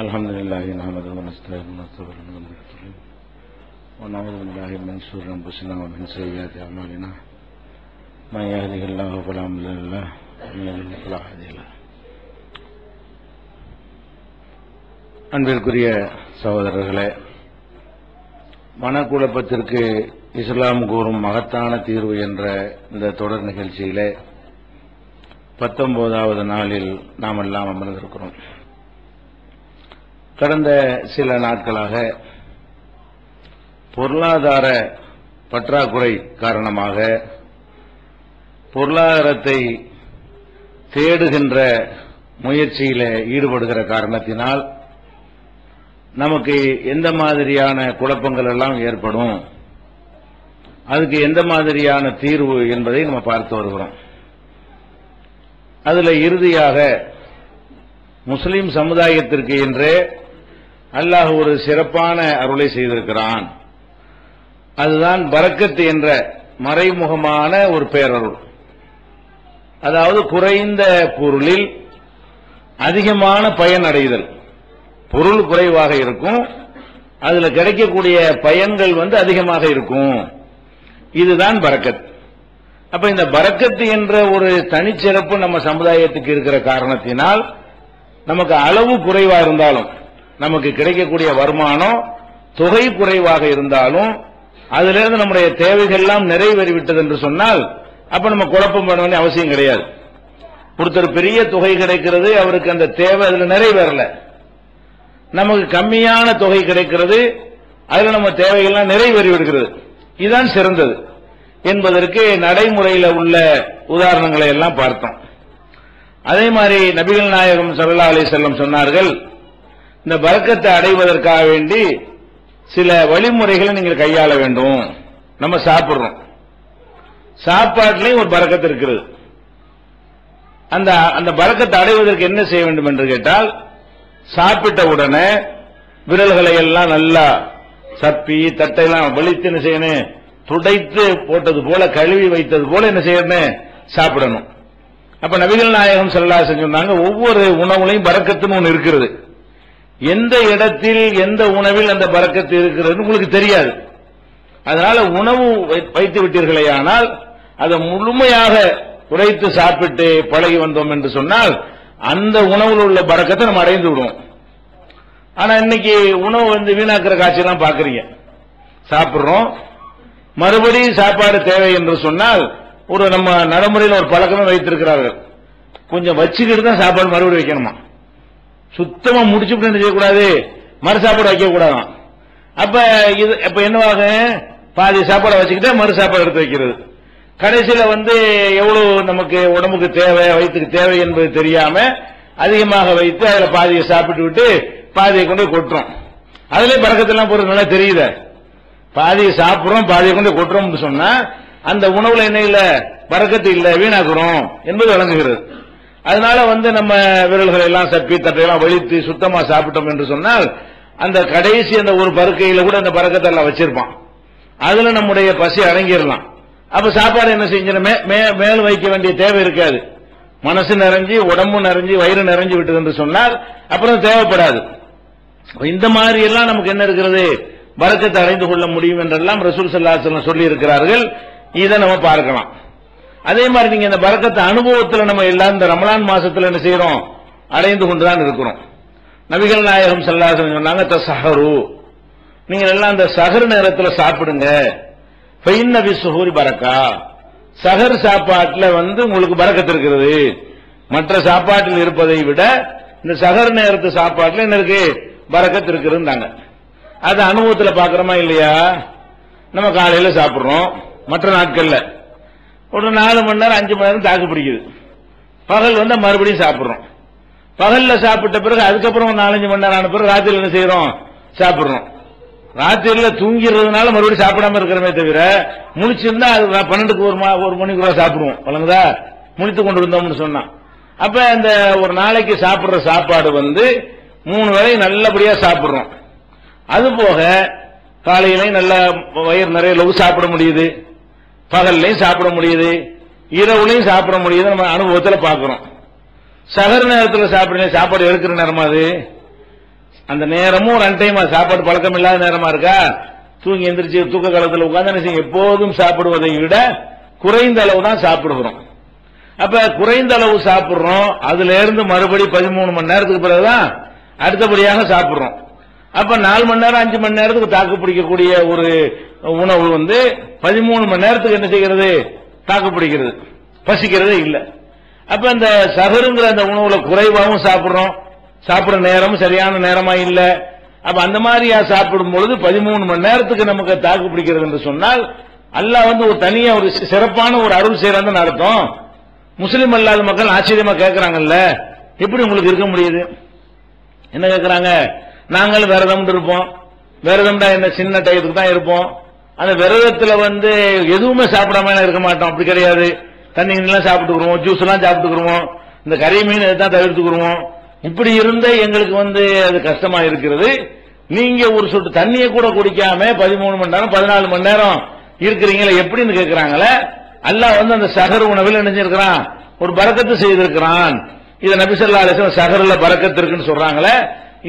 الحمد لله نحمده ونستعينه ونستغفره ونعوذ بالله من شرور انفسنا ومن سيئات اعمالنا من يهده الله فلا مضل له ومن يضلل فلا هادي له. அன்பிற்குரிய சகோதரர்களே, மனக்குழப்பத்திற்கு இஸ்லாம் கூறும் மகத்தான தீர்வு என்ற இந்த தொடர் நிகழ்ச்சியிலே 19வது நாளில் நாம் எல்லாம் அமர்ந்திருக்கிறோம். கடந்த சில நாட்களாக பொருளாதார பற்றாக்குறை காரணமாக பொருளாதாரத்தை தேடுகின்ற முயற்சியில் ஈடுபடுகிற காரணத்தினால் நமக்கு எந்த மாதிரியான குழப்பங்கள் எல்லாம் ஏற்படும், அதுக்கு எந்த மாதிரியான தீர்வு என்பதை நம்ம பார்த்து வருகிறோம். அதுல இறுதியாக முஸ்லிம் சமுதாயத்திற்கு என்றே அல்லாஹ் ஒரு சிறப்பான அருளை செய்திருக்கிறான். அதுதான் பரக்கத் என்ற மறைமுகமான ஒரு பேரருள். அதாவது குறைந்த பொருளில் அதிகமான பயன் அடைதல். பொருள் குறைவாக இருக்கும், அதுல கிடைக்கக்கூடிய பயன்கள் அதிகமாக இருக்கும். இதுதான் பரக்கத். அப்ப இந்த பரக்கத் என்ற ஒரு தனிச்சிறப்பு நம்ம சமுதாயத்துக்கு இருக்கிற காரணத்தினால் நமக்கு அளவு குறைவா இருந்தாலும், நமக்கு கிடைக்கக்கூடிய வருமானம் தொகை குறைவாக இருந்தாலும், அதிலிருந்து நம்முடைய தேவைகள் எல்லாம் நிறைவேறிவிட்டது என்று சொன்னால் அப்ப நம்ம குழப்பம் பண்ண வேண்டிய அவசியம் கிடையாது. ஒருத்தர் பெரிய தொகை கிடைக்கிறது, அவருக்கு அந்த தேவை அதுல நிறைவேறல. நமக்கு கம்மியான தொகை கிடைக்கிறது, அதுல நம்ம தேவைகள்லாம் நிறைவேறி விடுகிறது. இதுதான் சிறந்தது என்பதற்கு நடைமுறையில் உள்ள உதாரணங்களை எல்லாம் பார்த்தோம். அதே மாதிரி நபிகள் நாயகம் ஸல்லல்லாஹு அலைஹி வஸல்லம் சொன்னார்கள், இந்த பரக்கத்தை அடைவதற்காக வேண்டி சில வழிமுறைகளை நீங்கள் கையாள வேண்டும். நம்ம சாப்பிடுறோம், சாப்பாட்டிலையும் ஒரு பரக்கத்து இருக்கிறது. அந்த பரக்கத்தை அடைவதற்கு என்ன செய்ய வேண்டும் என்று கேட்டால், சாப்பிட்ட உடனே விரல்களை எல்லாம் நல்லா சப்பி தட்டையெல்லாம் வலித்து என்ன செய்யணும், துடைத்து போட்டது போல கழுவி வைத்தது போல என்ன செய்யணும், சாப்பிடணும். அப்ப நபிகள் நாயகம் ஸல்லல்லாஹு அலைஹி வஸல்லம் சொன்னாங்க, ஒவ்வொரு உணவுலையும் பரக்கத்துன்னு ஒன்று இருக்கிறது. எந்த இடத்தில் எந்த உணவில் அந்த பரக்கத்து இருக்கிறது உங்களுக்கு தெரியாது. அதனால உணவு வைத்து விட்டீர்களே ஆனால் அதை முழுமையாக குறைத்து சாப்பிட்டு பழகி வந்தோம் என்று சொன்னால் அந்த உணவில் உள்ள பரக்கத்தை நம்ம அடைந்து விடுவோம். ஆனா இன்னைக்கு உணவு வீணாக்குற காட்சியெல்லாம் பாக்குறீங்க. சாப்பிடுறோம், மறுபடியும் சாப்பாடு தேவை என்று சொன்னால் ஒரு நம்ம நடைமுறையில் ஒரு பழக்கமே வைத்திருக்கிறார்கள், கொஞ்சம் வச்சுக்கிட்டு தான் சாப்பாடு மறுபடியும் வைக்கணுமா. சுத்தமா முடிச்சுட்டு என்ன செய்யக்கூடாது, மறு சாப்பாடு வைக்க கூடாதான். அப்ப என்னவாக, பாதி சாப்பாடை வச்சுக்கிட்டே மறு சாப்பாடு எடுத்து வைக்கிறது. கடைசியில எவ்வளவு நமக்கு உடம்புக்கு தேவை, வயிற்றுக்கு தேவை என்பது தெரியாம அதிகமாக வைத்து அதுல பாதியை சாப்பிட்டு விட்டு பாதியை கொண்டு கொட்டுறோம். அதுல பறக்கத்தெல்லாம் போறது நல்லா தெரியுது. பாதியை சாப்பிடுறோம், பாதியை கொண்டு கொட்டுறோம் சொன்னா அந்த உணவுல என்ன இல்ல, பறக்கத்து இல்ல, வீணாக்குறோம் என்பது விளங்குகிறது. அதனால நம்ம விரல்களை எல்லாம் சப்பி தட்டையெல்லாம் வலித்து சுத்தமா சாப்பிட்டோம் என்று சொன்னால் அந்த கடைசி அந்த ஒரு பருக்கையில கூட அந்த பறக்கத்தை எல்லாம் வச்சிருப்பான், அதுல நம்முடைய பசி அடங்கிடலாம். அப்ப சாப்பாடு என்ன செஞ்சிடும், மேல் வைக்க வேண்டிய தேவை இருக்காது. மனசு நிறைஞ்சு உடம்பு நிறைஞ்சு வயிறு நிறைஞ்சு விட்டது என்று சொன்னால் அப்புறம் தேவைப்படாது. இந்த மாதிரி எல்லாம் நமக்கு என்ன இருக்கிறது, பரக்கத்தை அடைந்து கொள்ள முடியும் என்றெல்லாம் ரசூல் ஸல்லல்லாஹு அலைஹி வஸல்லம் சொல்லி இருக்கிறார்கள். இதை நம்ம பார்க்கலாம். அதே மாதிரி நீங்க இந்த பரக்கத்தை அனுபவத்தில் நம்ம எல்லாம் இந்த ரமலான் மாசத்துல என்ன செய்யறோம், அடைந்து கொண்டுதான் இருக்கிறோம். நபிகள் நாயகம் ஸல்லல்லாஹு அலைஹி வஸல்லம் சொன்னாங்க, தஸஹரு, நீங்க எல்லாம் இந்த சஹர் நேரத்தில் சாப்பிடுங்க. ஃபைன்ன பிஸ்ஸுஹூரி பரக்கா, சஹர் சாப்பாட்டுல உங்களுக்கு பரக்கத்து இருக்கிறது. மற்ற சாப்பாட்டில் இருப்பதை விட இந்த சஹர் நேரத்து சாப்பாட்டுல என்ன இருக்கு, பரக்கத்து இருக்குதுன்னாங்க. அது அனுபவத்தில் பாக்குறோமா இல்லையா? நம்ம காலையில சாப்பிடுறோம், மற்ற நாட்கள்ல ஒரு 4 மணி நேரம் 5 மணி நேரம் தாக்கு பிடிக்குது. பகல் மறுபடியும் சாப்பிடுறோம். பகல்ல சாப்பிட்ட பிறகு அதுக்கப்புறம் 4-5 மணி நேரம் ஆன பிறகு ராத்திரியில் என்ன செய்யறோம், சாப்பிடுறோம். ராத்திரியில தூங்கிறதுனால மறுபடியும் சாப்பிடாம இருக்கிறமே தவிர முழிச்சிருந்தா அது 12க்கு ஒரு மணிக்குள்ள சாப்பிடுவோம். வழங்குதா, முழித்து கொண்டு இருந்தோம்னு சொன்னா. அப்ப இந்த ஒரு நாளைக்கு சாப்பிடுற சாப்பாடு 3 வேளை நல்லபடியா சாப்பிடுறோம். அது போக காலையிலையும் நல்ல வயிறு நிறைய லவு சாப்பிட முடியுது, பகல்லையும் சாப்பிட முடியுது, இரவுலையும் சாப்பிட முடியுது. நம்ம அனுபவத்தில் பார்க்கிறோம். சகர் நேரத்தில் சாப்பிடுங்க, சாப்பாடு எடுக்கிற நேரமா அது? அந்த நேரமும் ரன் டைமா சாப்பாடு பழக்கம் இல்லாத நேரமா இருக்கா? தூங்கி எந்திரிச்சு தூக்க காலத்தில் உட்கார்ந்து எப்போதும் சாப்பிடுவதை விட குறைந்த அளவு தான் சாப்பிடுகிறோம். அப்ப குறைந்த அளவு சாப்பிடுறோம், அதுல இருந்து மறுபடி 13 மணி நேரத்துக்கு பிறகுதான் அடுத்தபடியாக சாப்பிடுறோம். அப்ப 4 மணி நேரம் 5 மணி நேரத்துக்கு தாக்கு பிடிக்கக்கூடிய ஒரு உணவு 13 மணி நேரத்துக்கு என்ன செய்கிறது? தாக்கு பிடிக்கிறது, பசிக்கிறதே இல்லை. அப்ப இந்த சஹருங்கிற அந்த உணவுல குறைவாகவும் சாப்பிடுறோம், சாப்பிடுற நேரம் சரியான நேரமா இல்ல. அப்ப அந்த மாதிரியா சாப்பிடும் பொழுது 13 மணி நேரத்துக்கு நமக்கு தாக்கு பிடிக்கிறது என்று சொன்னால் அல்லாஹ் ஒரு தனியா ஒரு சிறப்பான ஒரு அருள் செய்யறான்னு அர்த்தம். முஸ்லிம் அல்லாத மக்கள் ஆச்சரியமா கேட்கிறாங்கல்ல, எப்படி உங்களுக்கு இருக்க முடியுது? என்ன கேட்கிறாங்க? நாங்கள் விரதம் இருப்போம், விரதம்டா என்ன சின்ன டயத்துக்கு தான் இருப்போம், அந்த விரதத்துல எதுவுமே சாப்பிடாம இருக்க மாட்டோம். அப்படி கிடையாது, தண்ணி எல்லாம் சாப்பிட்டுக்குருவோம், ஜூஸ் எல்லாம் சாப்பிட்டுக்குருவோம், இந்த கறி மீன் தான் தவிர்த்துக்குருவோம். இப்படி இருந்த எங்களுக்கு அது கஷ்டமா இருக்கிறது. நீங்க ஒரு சொட்டு தண்ணியை கூட குடிக்காம 13 மணி நேரம் 14 மணி நேரம் இருக்கிறீங்களா எப்படின்னு கேட்கிறாங்களே. அல்லாஹ் அந்த சஹர் உணவில் நினைஞ்சிருக்கிறான், ஒரு பரக்கத்து செய்திருக்கிறான். இத நபி ஸல்லல்லாஹு அலைஹி வஸல்லம் சஹர்ல பரக்கத்து இருக்குன்னு சொல்றாங்களே,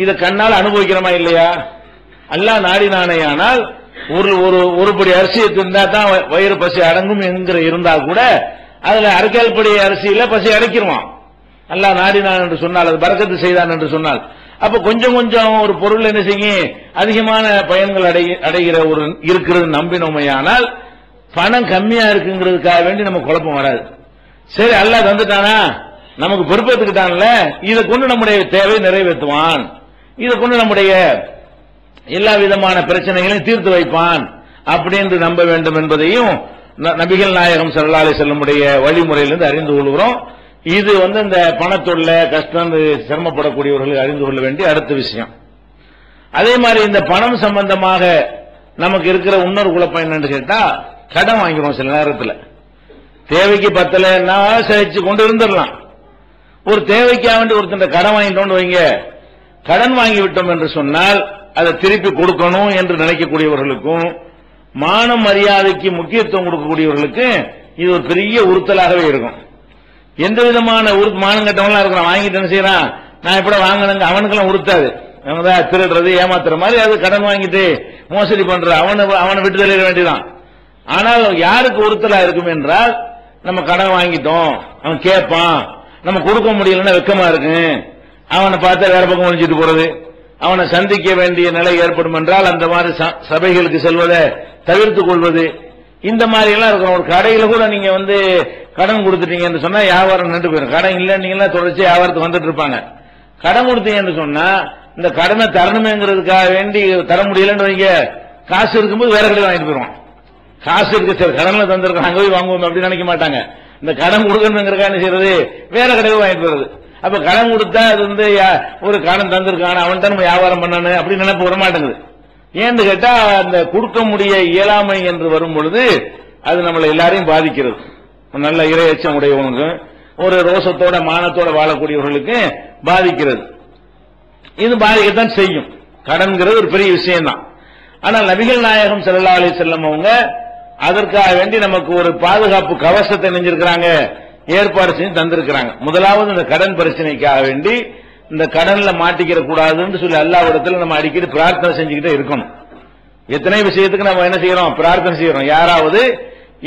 இத கண்ணால் அனுபவிக்கிறோமா இல்லையா? அல்லாஹ் நாடினானேயானால் ஒரு படி அரிசியை தின்றா தான் வயிறு பசி அடங்கும் என்கிற இருந்தா கூட அதுல அரைக்கால் படி அரிசியில பசி அடைக்கிடுவான். அல்லாஹ் நாடினான் என்று சொன்னால், அது பரக்கத்து செய்தான் என்று சொன்னால், அப்ப கொஞ்சம் கொஞ்சம் ஒரு பொருள் என்ன செய்யும், அதிகமான பயன்கள் அடைகிற ஒரு இருக்கிறது நம்பினோமையானால் பணம் கம்மியா இருக்குங்கிறதுக்காக வேண்டி நமக்கு குழப்பம் வராது. சரி, அல்லாஹ் தந்துட்டானா, நமக்கு பொறுப்பேற்றுக்கிட்டான்ல, இதை கொண்டு நம்முடைய தேவை நிறைவேற்றுவான், இதை கொண்டு நம்முடைய எல்லா விதமான பிரச்சனைகளையும் தீர்த்து வைப்பான் அப்படின்னு நம்ப வேண்டும் என்பதையும் நபிகள் நாயகம் ஸல்லல்லாஹு அலைஹி வஸல்லம் வழிமுறையிலிருந்து அறிந்து கொள்கிறோம். இது இந்த பணத்தொல்ல கஷ்டம் சிரமப்படக்கூடியவர்கள் அறிந்து கொள்ள வேண்டிய அடுத்த விஷயம். அதே மாதிரி இந்த பணம் சம்பந்தமாக நமக்கு இருக்கிற இன்னொரு குழப்பம் என்னன்னு கேட்டா, கடன் வாங்கிறோம். சில நேரத்தில் தேவைக்கு பத்தலைன்னா சகிச்சு கொண்டு இருந்துடலாம். ஒரு தேவைக்காக வேண்டி ஒருத்தர் கடன் வாங்கிட்டோம்னு வைங்க, கடன் வாங்கி விட்டோம் என்று சொன்னால் அதை திருப்பி கொடுக்கணும் என்று நினைக்கக்கூடியவர்களுக்கும் மான மரியாதைக்கு முக்கியத்துவம் கொடுக்கக்கூடியவர்களுக்கு இது ஒரு பெரிய உறுத்தலாகவே இருக்கும். எந்த விதமான மானம் கட்டவங்களா இருக்கிறான், வாங்கிட்டு என்ன செய்யறான், நான் எப்பட வாங்கினங்க அவனுக்கெல்லாம் உறுத்தாது. திருடுறது ஏமாத்துற மாதிரி அது கடன் வாங்கிட்டு மோசடி பண்ற அவனை விட்டு தெளிய வேண்டியதான். ஆனால் யாருக்கு உறுத்தலா இருக்கும் என்றால், நம்ம கடன் வாங்கிட்டோம், அவன் கேட்பான், நம்ம கொடுக்க முடியலன்னா வெக்கமா இருக்கு, அவனை பார்த்தா வேற பக்கம் ஒழிஞ்சிட்டு போறது, அவனை சந்திக்க வேண்டிய நிலை ஏற்படும் என்றால் அந்த மாதிரி சபைகளுக்கு செல்வதை தவிர்த்துக் கொள்வது, இந்த மாதிரி எல்லாம் இருக்கிறோம். ஒரு கடையில கூட நீங்க கடன் கொடுத்துட்டீங்கன்னு சொன்னா வியாபாரம் நின்று போயிடும். கடன் இல்லைன்னீங்களா தொடர்ச்சி வியாபாரத்துக்கு வந்துட்டு இருப்பாங்க. கடன் கொடுத்தீங்கன்னு சொன்னா இந்த கடனை தரணுமேங்கிறதுக்காக வேண்டி தர முடியலன்னு வைங்க, காசு இருக்கும்போது வேற கடையில் வாங்கிட்டு போயிடுவான். காசு இருக்கு சரி, கடன்ல தந்திருக்கோம் அங்க போய் வாங்குவோம் அப்படின்னு நினைக்க மாட்டாங்க. இந்த கடன் கொடுக்கணுங்கிறதுக்காக என்ன செய்யறது, வேற கடையில் வாங்கிட்டு போறது. அப்ப கடன் கொடுத்தா அது ஒரு கடன் தந்திருக்கான அவன் தான் நம்ம வியாபாரம் பண்ணணும் அப்படின்னு நினைப்பு வர மாட்டேங்குது. ஏன்னு கேட்டா, அந்த கொடுக்க முடிய இயலாமை என்று வரும் பொழுது அது நம்மளை எல்லாரையும் பாதிக்கிறது. நல்ல இரையச்சம் உடையவங்க, ஒரு ரோசத்தோட மானத்தோட வாழக்கூடியவர்களுக்கு பாதிக்கிறது. இது பாதிக்கத்தான் செய்யும். கடன்கிறது ஒரு பெரிய விஷயம் தான். ஆனால் நபிகள் நாயகம் ஸல்லல்லாஹு அலைஹி வஸல்லம் அவங்க அதற்காக வேண்டி நமக்கு ஒரு பாதுகாப்பு கவசத்தை நெஞ்சிருக்கிறாங்க, ஏற்பாடு செஞ்சு தந்திருக்கிறாங்க. முதலாவது இந்த கடன் பிரச்சனைக்காக வேண்டி இந்த கடன்ல மாட்டிக்கிற கூடாதுன்னு சொல்லி அல்லாஹ்விடத்தில் நம்ம அடிக்கடி பிரார்த்தனை செஞ்சுக்கிட்டே இருக்கணும். எத்தனை விஷயத்துக்கு நம்ம என்ன செய்யறோம், பிரார்த்தனை செய்யறோம். யாராவது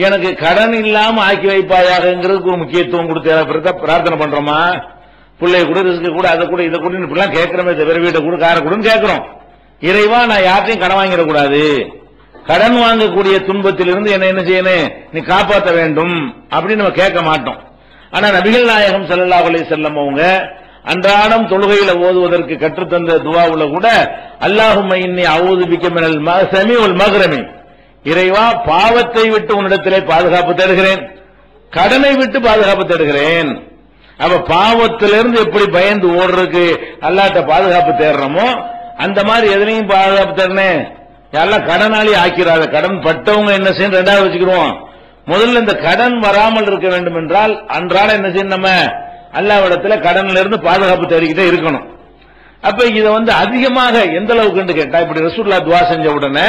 எனக்கு கடன் இல்லாம ஆக்கி வைப்பாயாங்கிறதுக்கு ஒரு முக்கியத்துவம் கொடுத்து பிரார்த்தனை பண்றோமா? பிள்ளைய கூட ரிஸ்க் கூட அதை கூட இதை கூட இப்படிலாம் கேட்கிறோமே தவிர வீட்டை கூட காரை கூடன்னு கேட்கிறோம். இறைவா நான் யார்ட்டையும் கடன் வாங்கிடக்கூடாது, கடன் வாங்கக்கூடிய துன்பத்திலிருந்து என்ன செய்யணும், நீ காப்பாற்ற வேண்டும் அப்படின்னு நம்ம கேட்க மாட்டோம். ஆனா நபிகள் நாயகம் ஸல்லல்லாஹு அலைஹி வஸல்லம் அவங்க அன்றாடம் தொழுகையில ஓதுவதற்கு கற்றுத்தந்த துஆவுல கூட அல்லாஹும்ம இன்னி அஊது பிக மினல் மஹ்ஸமி வல் மக்ரமி, இறைவா பாவத்தை விட்டு உன்னிடத்திலே பாதுகாப்பு தேடுகிறேன், கடனை விட்டு பாதுகாப்பு தேடுகிறேன். அப்ப பாவத்திலிருந்து எப்படி பயந்து ஓடுறதுக்கு அல்லாஹ்ட்ட பாதுகாப்பு தேடுறோமோ அந்த மாதிரி எதுலையும் பாதுகாப்பு தேடணும். எல்லாம் கடனாளி ஆக்கிறாத, கடன் பட்டவங்க என்ன செய்யணும் ரெண்டாவது வச்சுக்கிறோம். முதல்ல இந்த கடன் வராமல் இருக்க வேண்டும் என்றால் அன்றாட என்ன செய்யணும், நம்ம அல்லாஹ்விடத்துல கடன்ல இருந்து பாதுகாப்பு தேடிக்கிட்டே இருக்கணும். அப்ப இத அதிகமாக எந்த அளவுக்கு கேட்டா, இப்படி ரசூலுல்லாஹ் துஆ செஞ்ச உடனே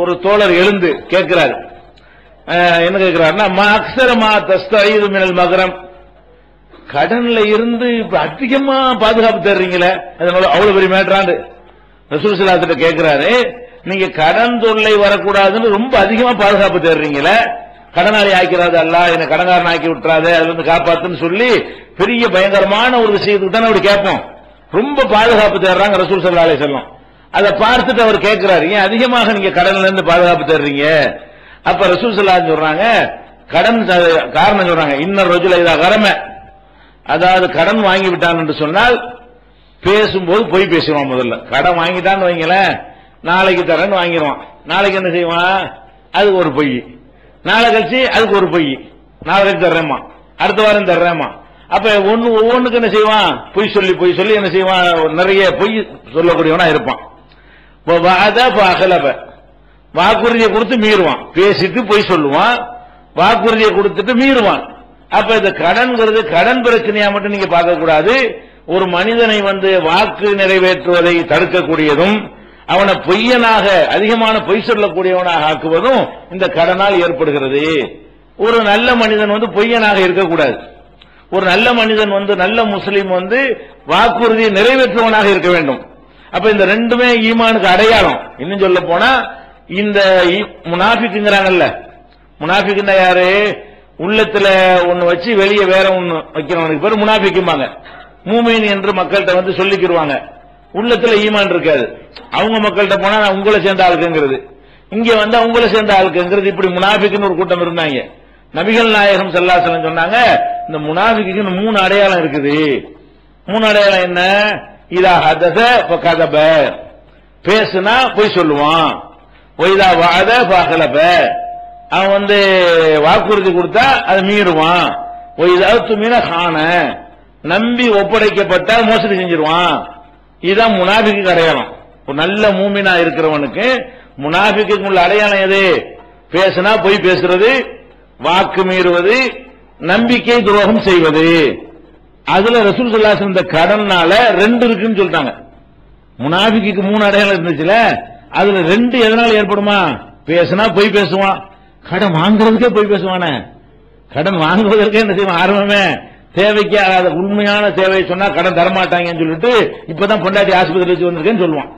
ஒரு தோழர் எழுந்து கேட்கிறாரு. என்ன கேட்கிறாருன்னா, மா அக்ஸர மா தஸ்தஈது மினல் மக்ரம், கடன்ல இருந்து இப்ப அதிகமா பாதுகாப்பு தர்றீங்களே, அதனால அவ்வளவு பெரிய மேட்டராண்டு ரசூல் ஸல்லல்லாஹு அலைஹி வஸல்லம் கேட்கிறாரு. நீங்க கடன் தொல்லை வரக்கூடாதுன்னு ரொம்ப அதிகமா பாதுகாப்பு தர்றீங்களே, கடனாளி ஆக்கிறாது அல்லாஹ், என்ன கடன்காரன் ஆக்கி விட்டுறாதே, அதுல இருந்து காப்பாத்துன்னு சொல்லி பெரிய பயங்கரமான ஒரு விஷயத்துக்கு தானே அப்படி கேட்போம். ரொம்ப பாதுகாப்பு தேடுறாங்க ரசூல் ஸல்லல்லாஹு அலைஹி வஸல்லம். அதை பார்த்துட்டு அவர் கேட்கிறாரு, ஏன் அதிகமாக நீங்க கடன்ல இருந்து பாதுகாப்பு தர்றீங்க? அப்ப ரசூல் ஸல்லல்லாஹு அலைஹி வஸல்லம் சொல்றாங்க, கடன் காரணம் சொல்றாங்க, இன்னர் ரஜுல இதா கரம, அதாவது கடன் வாங்கி விட்டான் என்று சொன்னால் பேசும்போது பொய் பேசுவான். முதல்ல கடன் வாங்கிட்டான்னு வைங்களேன், நாளைக்கு தரேன்னு வாங்கிடுவான். நாளைக்கு என்ன செய்வான், அதுக்கு ஒரு பொய். நாளை கழிச்சு அதுக்கு ஒரு பொய், நாளைக்கு தர்றேம்மா, அடுத்த வாரம் தர்றேம்மா. அப்ப ஒவ்வொன்றுக்கு என்ன செய்வான், பொய் சொல்லி என்ன செய்வான், நிறைய பொய் சொல்லக்கூடியவனா இருப்பான். வாக்குறுதியை கொடுத்து மீறுவான், பேசிட்டு பொய் சொல்லுவான், வாக்குறுதியை கொடுத்துட்டு மீறுவான். அப்ப இந்த கடன்கிறது கடன் பிரச்சனையா மட்டும் நீங்க பார்க்க கூடாது. ஒரு மனிதனை வாக்கு நிறைவேற்றுவதை தடுக்கக்கூடியதும் அவனை பொய்யனாக அதிகமான பொய் சொல்லக்கூடியவனாக ஆக்குவதும் இந்த கடனால் ஏற்படுகிறது. ஒரு நல்ல மனிதன் பொய்யனாக இருக்கக்கூடாது. ஒரு நல்ல மனிதன் நல்ல முஸ்லீம் வாக்குறுதியை நிறைவேற்றுவனாக இருக்க வேண்டும். அப்ப இந்த ரெண்டுமே ஈமானுக்கு அடையாளம். இன்னும் சொல்ல போனா இந்த முனாஃபிக்குங்கறாங்கல்ல, முனாஃபிக்குன்னா யாரு, உள்ளத்துல ஒண்ணு வச்சு வெளியே வேற ஒண்ணு வைக்கிறவனுக்கு பேர் முனாஃபிக்கும்பாங்க. மூமின் என்று மக்கள்கிட்ட சொல்லிக்கிடுவாங்க, உள்ளத்துல ஈமான் இருக்காது. அவங்க மக்கள்கிட்ட போனா நான் உங்களை சேர்ந்த ஆளுக்குங்கிறது, இங்க உங்களை சேர்ந்த ஆளுக்குங்கிறது, இப்படி முனாஃபிக்குன்னு ஒரு கூட்டம் இருந்தாங்க. நபிகள் நாயகம் ஸல்லல்லாஹு அலைஹி வஸல்லம் சொன்னாங்க, இந்த முனாஃபிக்கு 3 அடையாளம் இருக்குது. 3 அடையாளம் என்ன, இதா ஹதஸ ஃபகதப, பேசுனா பொய் சொல்லுவான். ஒய்தா வஅத ஃபஅஹலப, அவன் வாக்குறுதி கொடுத்தா அதை மீறுவான். ஒய்தா துமின கான, நம்பி ஒப்படைக்கப்பட்டால் மோசடி செஞ்சிருவான். இதுதான் முனாஃபிக்கு அடையாளம். ஒரு நல்ல மூமினா இருக்கிறவனுக்கு முனாஃபிக்கு உள்ள அடையாளம் எது, பேசுனா பொய் பேசுறது, வாக்கு மீறுவது, நம்பிக்கை துரோகம் செய்வது. அதுல ரசூல் ஸல்லல்லாஹு அலைஹி வஸல்லம் இந்த கடன்னால 2 இருக்குன்னு சொல்லிட்டாங்க. முனாஃபிக்கு 3 அடையாளம் இருந்துச்சுல, அதுல 2 எதனால ஏற்படுமா, பேசுனா பொய் பேசுவான், கடன் வாங்குறதுக்கே பொய் பேசுவானே, கடன் வாங்குவதற்கே என்ன செய்வான், ஆரம்பமே தேவைக்கு உண்மையான தேவையை சொன்னா கடன் தரமாட்டாங்கன்னு சொல்லிட்டு இப்பதான் பொண்டாட்டி ஆஸ்பத்திரி வச்சு வந்திருக்கேன்னு சொல்லுவான்.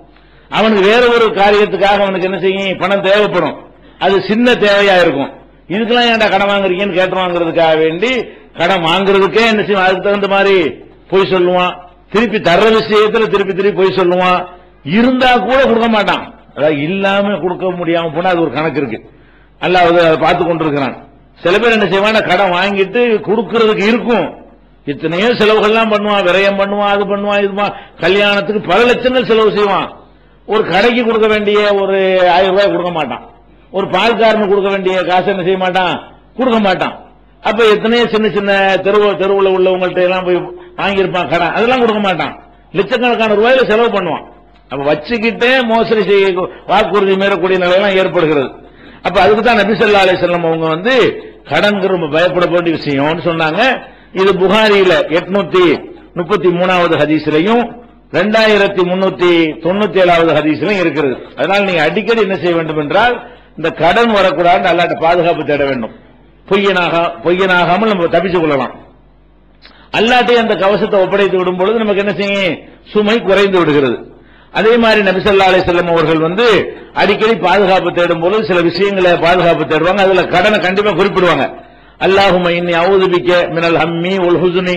அவனுக்கு வேற ஒரு காரியத்துக்காக அவனுக்கு என்ன செய்யும், பணம் தேவைப்படும், அது சின்ன தேவையா இருக்கும். இதுக்கெல்லாம் ஏன்டா கடன் வாங்குறீங்கன்னு கேட்டுவாங்கிறதுக்காக வேண்டி கடன் வாங்குறதுக்கே என்ன செய்வான், அதுக்கு தகுந்த மாதிரி பொய் சொல்லுவான். திருப்பி தர்ற விஷயத்துல திருப்பி பொய் சொல்லுவான். இருந்தா கூட கொடுக்க மாட்டான். அதாவது இல்லாம கொடுக்க முடியாம போனா அது ஒரு கணக்கு இருக்கு, அல்லாஹ் அதை பார்த்து கொண்டிருக்கிறான். சில பேர் என்ன செய்வான், கடன் வாங்கிட்டு கொடுக்கறதுக்கு இருக்கும், இத்தனையோ செலவுகள்லாம் பண்ணுவான், விரயம் பண்ணுவான், அது பண்ணுவான், இது கல்யாணத்துக்கு பல லட்சங்கள் செலவு செய்வான். ஒரு கடைக்கு கொடுக்க வேண்டிய ஒரு 1000 ரூபாய் கொடுக்க மாட்டான். ஒரு பால்காரனுக்கு கொடுக்க வேண்டிய காசு என்ன செய்ய மாட்டான், கொடுக்க மாட்டான். அப்ப எத்தனையோ சின்ன சின்ன தெருவில் உள்ளவங்கள்ட்ட எல்லாம் போய் வாங்கியிருப்பான் கடன், அதெல்லாம் கொடுக்க மாட்டான். லட்சக்கணக்கான ரூபாயில செலவு பண்ணுவான். அப்ப வச்சுக்கிட்டே மோசடி செய்ய வாக்குறுதி மீறக்கூடிய நிலையெல்லாம் ஏற்படுகிறது. அப்ப அதுக்கு தான் நபி ஸல்லல்லாஹு அலைஹி வஸல்லம் அவங்க கடன்கிற ரொம்ப பயப்பட வேண்டிய விஷயம்னு சொன்னாங்க. இது புகாரியில 833வது ஹதீஸ்லயும் 2397வது ஹதீஸ்லயும் இருக்கிறது. அதனால நீங்க அடிக்கடி என்ன செய்ய வேண்டும் என்றால், இந்த கடன் வரக்கூடாது, அல்லாஹ்ட்ட பாதுகாப்பு தேட வேண்டும். பொய்யனாகாமல் நம்ம தப்பிச்சுக் கொள்ளலாம். அல்லாஹ்ட்டே அந்த கவசத்தை ஒப்படைத்து விடும் பொழுது நமக்கு என்ன செய்யும், சுமை குறைந்து விடுகிறது. அதே மாதிரி நபி ஸல்லல்லாஹு அலைஹி வஸல்லம் அவர்கள் அடிக்கடி பாதுகாப்பு தேடும் பொழுது சில விஷயங்களை பாதுகாப்பு தேடுவாங்க. அதுல கடனை கண்டிப்பா குறிப்பிடுவாங்க. அல்லாஹும்ம இன்னி அஊது பிக்க மினல் ஹம்மி வல் ஹுஸ்னி,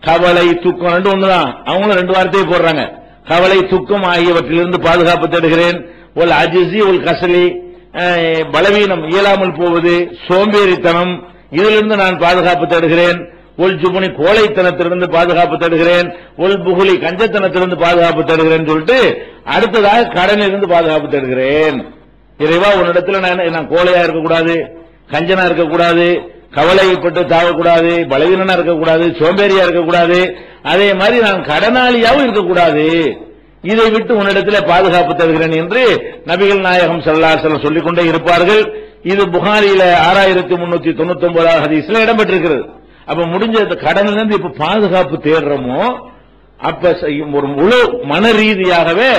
கவலை துக்கம் ரெண்டு ஒண்ணுதான், அவங்களும் 2 வார்த்தையை போடுறாங்க. கவலை துக்கம் ஆகியவற்றிலிருந்து பாதுகாப்பு தேடுகிறேன். ஒல் அஜிஸி ஒல் கசலி, பலவீனம் இயலாமல் போவது, சோம்பேறித்தனம், இதிலிருந்து நான் பாதுகாப்பு தேடுகிறேன். ஒல் ஜுபுனி கோழைத்தனத்திலிருந்து பாதுகாப்பு தேடுகிறேன். ஒல் புகுலி கஞ்சத்தனத்திலிருந்து பாதுகாப்பு தேடுகிறேன் சொல்லிட்டு அடுத்ததாக கடனிலிருந்து பாதுகாப்பு தேடுகிறேன். இறைவா உன்னிடத்துல நான் கோழையா இருக்கக்கூடாது, கஞ்சனா இருக்கக்கூடாது, கவலைப்பட்டு தாவக்கூடாது, பலவீனனா இருக்கக்கூடாது, சோம்பேறியா இருக்கக்கூடாது, அதே மாதிரி நான் கடனாளியாவும் இருக்கக்கூடாது, இதை விட்டு உன்னிடத்துல பாதுகாப்பு தருகிறேன் என்று நபிகள் நாயகம் ஸல்லல்லாஹு அலைஹி வஸல்லம் சொல்லிக் கொண்டே இருப்பார்கள். இது புகாரியில 6399வது ஹதீஸ்ல இடம்பெற்றிருக்கிறது. அப்ப முடிஞ்ச கடன்ல இருந்து இப்ப பாதுகாப்பு தேடுறோமோ, அப்ப ஒரு முழு மன ரீதியாகவே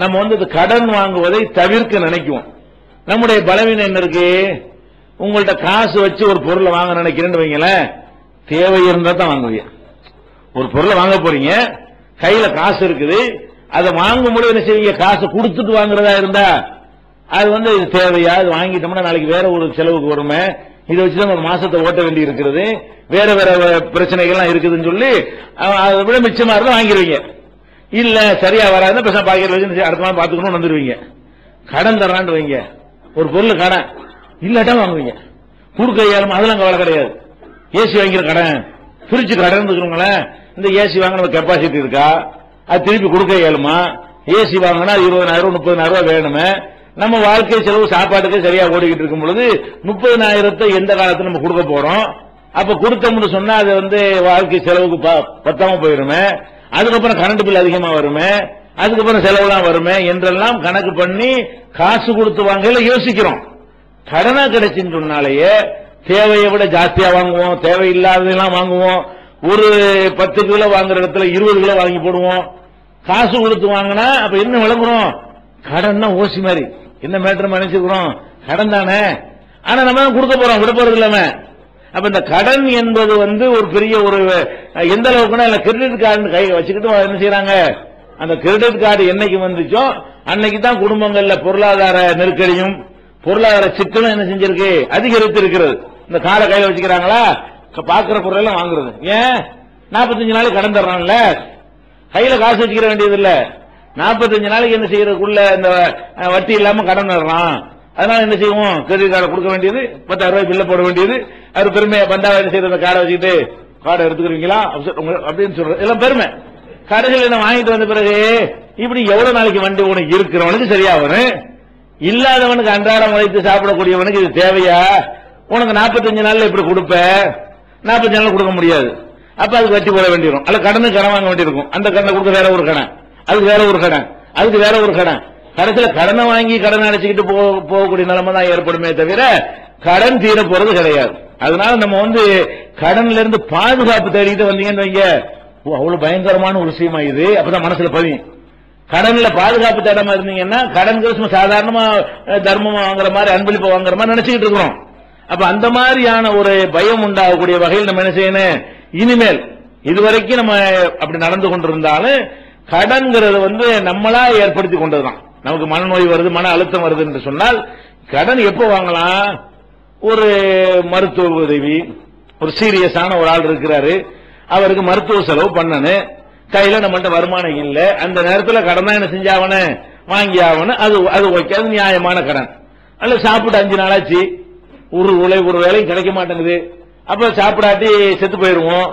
நம்ம கடன் வாங்குவதை தவிர்க்க நினைக்குவோம். நம்முடைய பலவீனம் என்ன இருக்கு, உங்கள்ட்ட காசு வச்சு ஒரு பொருளை வாங்க நினைக்கிறேன்னு வைங்களேன், தேவை இருந்தா தான் வாங்குவீங்க. ஒரு பொருளை வாங்க போறீங்க, கையில காசு இருக்குது, அதை வாங்கும் போது என்ன செய்வீங்க? காசு கொடுத்துட்டு வாங்குறதா இருந்தா அது இது தேவையா? அது வாங்கிட்டோம்னா நாளைக்கு வேற ஒரு செலவுக்கு வருமே, இதை வச்சுதான் ஒரு மாசத்தை ஓட்ட வேண்டி இருக்கிறது, வேற வேற பிரச்சனைகள்லாம் இருக்குதுன்னு சொல்லி அதை விட மிச்சமா இருந்தா வாங்கிடுவீங்க. இல்ல சரியா வராது பேச பாக்கெட் வச்சு அடுத்த நாள் பாத்துக்கணும்னு வந்துருவீங்க. கடன் தர்றான்னு வைங்க, ஒரு பொருள் கடன் இல்லாட்டா வாங்குவீங்க. கொடுக்க இயலும் அதெல்லாம் கவலை கிடையாது. ஏசி வாங்கிற கடன், பிரிச்சு கடன் இருக்கிறவங்களேன், இந்த ஏசி வாங்க நம்ம கெப்பாசிட்டி இருக்கா, அது திருப்பி கொடுக்க இயலுமா? ஏசி வாங்கினா 20,000 30,000 வேணுமே, நம்ம வாழ்க்கை செலவு சாப்பாட்டுக்கு சரியா ஓடிக்கிட்டு இருக்கும் பொழுது 30,000 எந்த காலத்துல நம்ம கொடுக்க போறோம்? அப்ப கொடுத்தோம்னு சொன்னா அது வாழ்க்கை செலவுக்கு பத்தாம போயிருமே, அதுக்கப்புறம் கரண்ட் பில் அதிகமா வருமே, அதுக்கப்புறம் செலவுலாம் வருமே என்றெல்லாம் கணக்கு பண்ணி காசு கொடுத்து வாங்கல யோசிக்கிறோம். கடனா கிடைச்சுன்னு சொன்னாலேயே தேவையை விட ஜாஸ்தியா வாங்குவோம், தேவையில்லாததெல்லாம் வாங்குவோம். ஒரு 10 கிலோ வாங்குற இடத்துல 20 கிலோ வாங்கி போடுவோம். காசு கொடுத்து வாங்கினா அப்ப என்ன விளங்குறோம்? கடன் ஓசி மாதிரி. என்ன மேட்டர் நினைச்சுக்கிறோம்? கடன் தானே. ஆனா நம்ம கொடுக்க போறோம், விட போறது இல்லாம. அப்ப இந்த கடன் என்பது ஒரு பெரிய ஒரு எந்த அளவுக்குன்னா கிரெடிட் கார்டு கை வச்சுக்கிட்டு என்ன செய்யறாங்க, அந்த கிரெடிட் கார்டு என்னைக்கு வந்துச்சோ அன்னைக்கு தான் குடும்பங்கள்ல பொருளாதார நெருக்கடியும் பொருளாதார சிக்கலும் என்ன செஞ்சிருக்கு, அதிகரித்து இருக்கிறது. இந்த கார்டை கையில வச்சுக்கிறாங்களா, பாக்குற பொருள் எல்லாம் வாங்குறது. ஏன் 45 நாளைக்கு கடன் தர்றான்ல, கையில காசு வச்சுக்கிற வேண்டியது இல்ல. 45 நாளைக்கு என்ன செய்யறதுக்குள்ள இந்த வட்டி இல்லாம கடன் தர்றான். அதனால என்ன செய்வோம், கிரெடிட் கார்டை கொடுக்க வேண்டியது, 10,000 ரூபாய் பில்ல போட வேண்டியது. அது பெருமை பந்தா என்ன செய்யறது, கார்டை வச்சுக்கிட்டு கார்டை எடுத்துக்கிறீங்களா அப்படின்னு சொல்றது எல்லாம் பெருமை. கடைசியில் என்ன வாங்கிட்டு வந்த பிறகு இப்படி எவ்வளவு நாளைக்கு வண்டி உனக்கு இருக்கிறவனுக்கு சரியா வரும், இல்லாதவனுக்கு அன்றாடம் உழைத்து சாப்பிடக்கூடியவனுக்கு இது தேவையா? உனக்கு 45 நாள்ல இப்படி கொடுப்ப, 45 நாள் கொடுக்க முடியாது. அப்ப அதுக்கு வட்டி போட வேண்டியிருக்கும், அல்ல கடனுக்கு கடன் வாங்க வேண்டியிருக்கும். அந்த கடனை கொடுக்க வேற ஒரு கடன், அதுக்கு வேற ஒரு கடன், அதுக்கு வேற ஒரு கடன். கடைசியில் கடனை வாங்கி கடன் அடைச்சிக்கிட்டு போகக்கூடிய நிலைமை தான் ஏற்படுமே தவிர கடன் தீர போறது கிடையாது. அதனால நம்ம கடன்ல இருந்து பாதுகாப்பு தேடிட்டு வந்தீங்கன்னு வைங்க, அவ்வளவு பயங்கரமான ஒரு விஷயமா இது. அப்பதான் மனசுல பதியும். கடன்ல பாதுகாப்பு தேடாம இருந்தீங்கன்னா கடன் சாதாரணமா தர்மமா வாங்குற மாதிரி அன்பளிப்பு வாங்குற மாதிரி நினைச்சுக்கிட்டு இருக்கிறோம். அப்ப அந்த மாதிரியான ஒரு பயம் உண்டாகக்கூடிய வகையில் நம்ம என்ன செய்யணும், இனிமேல் இதுவரைக்கும் நம்ம அப்படி நடந்து கொண்டிருந்தாலும் கடன்கிறது நம்மளா ஏற்படுத்தி கொண்டதுதான். நமக்கு மனநோய் வருது, மன அழுத்தம் வருது என்று சொன்னால் கடன் எப்போ வாங்கலாம்? ஒரு மருத்துவ உதவி, ஒரு சீரியஸான ஒரு ஆள் இருக்கிறாரு, அவருக்கு மருத்துவ செலவு பண்ணணும், கையில நம்மள்ட்ட வருமானம் இல்ல, அந்த நேரத்தில் கடன் என்ன செஞ்சாவன வாங்கி ஆகணும். அது ஓகே, அது நியாயமான கடன். அல்ல சாப்பிட்டு 5 நாளாச்சு, ஒரு வேலையும் கிடைக்க மாட்டேங்குது, அப்ப சாப்பிடாட்டி செத்து போயிருவோம்,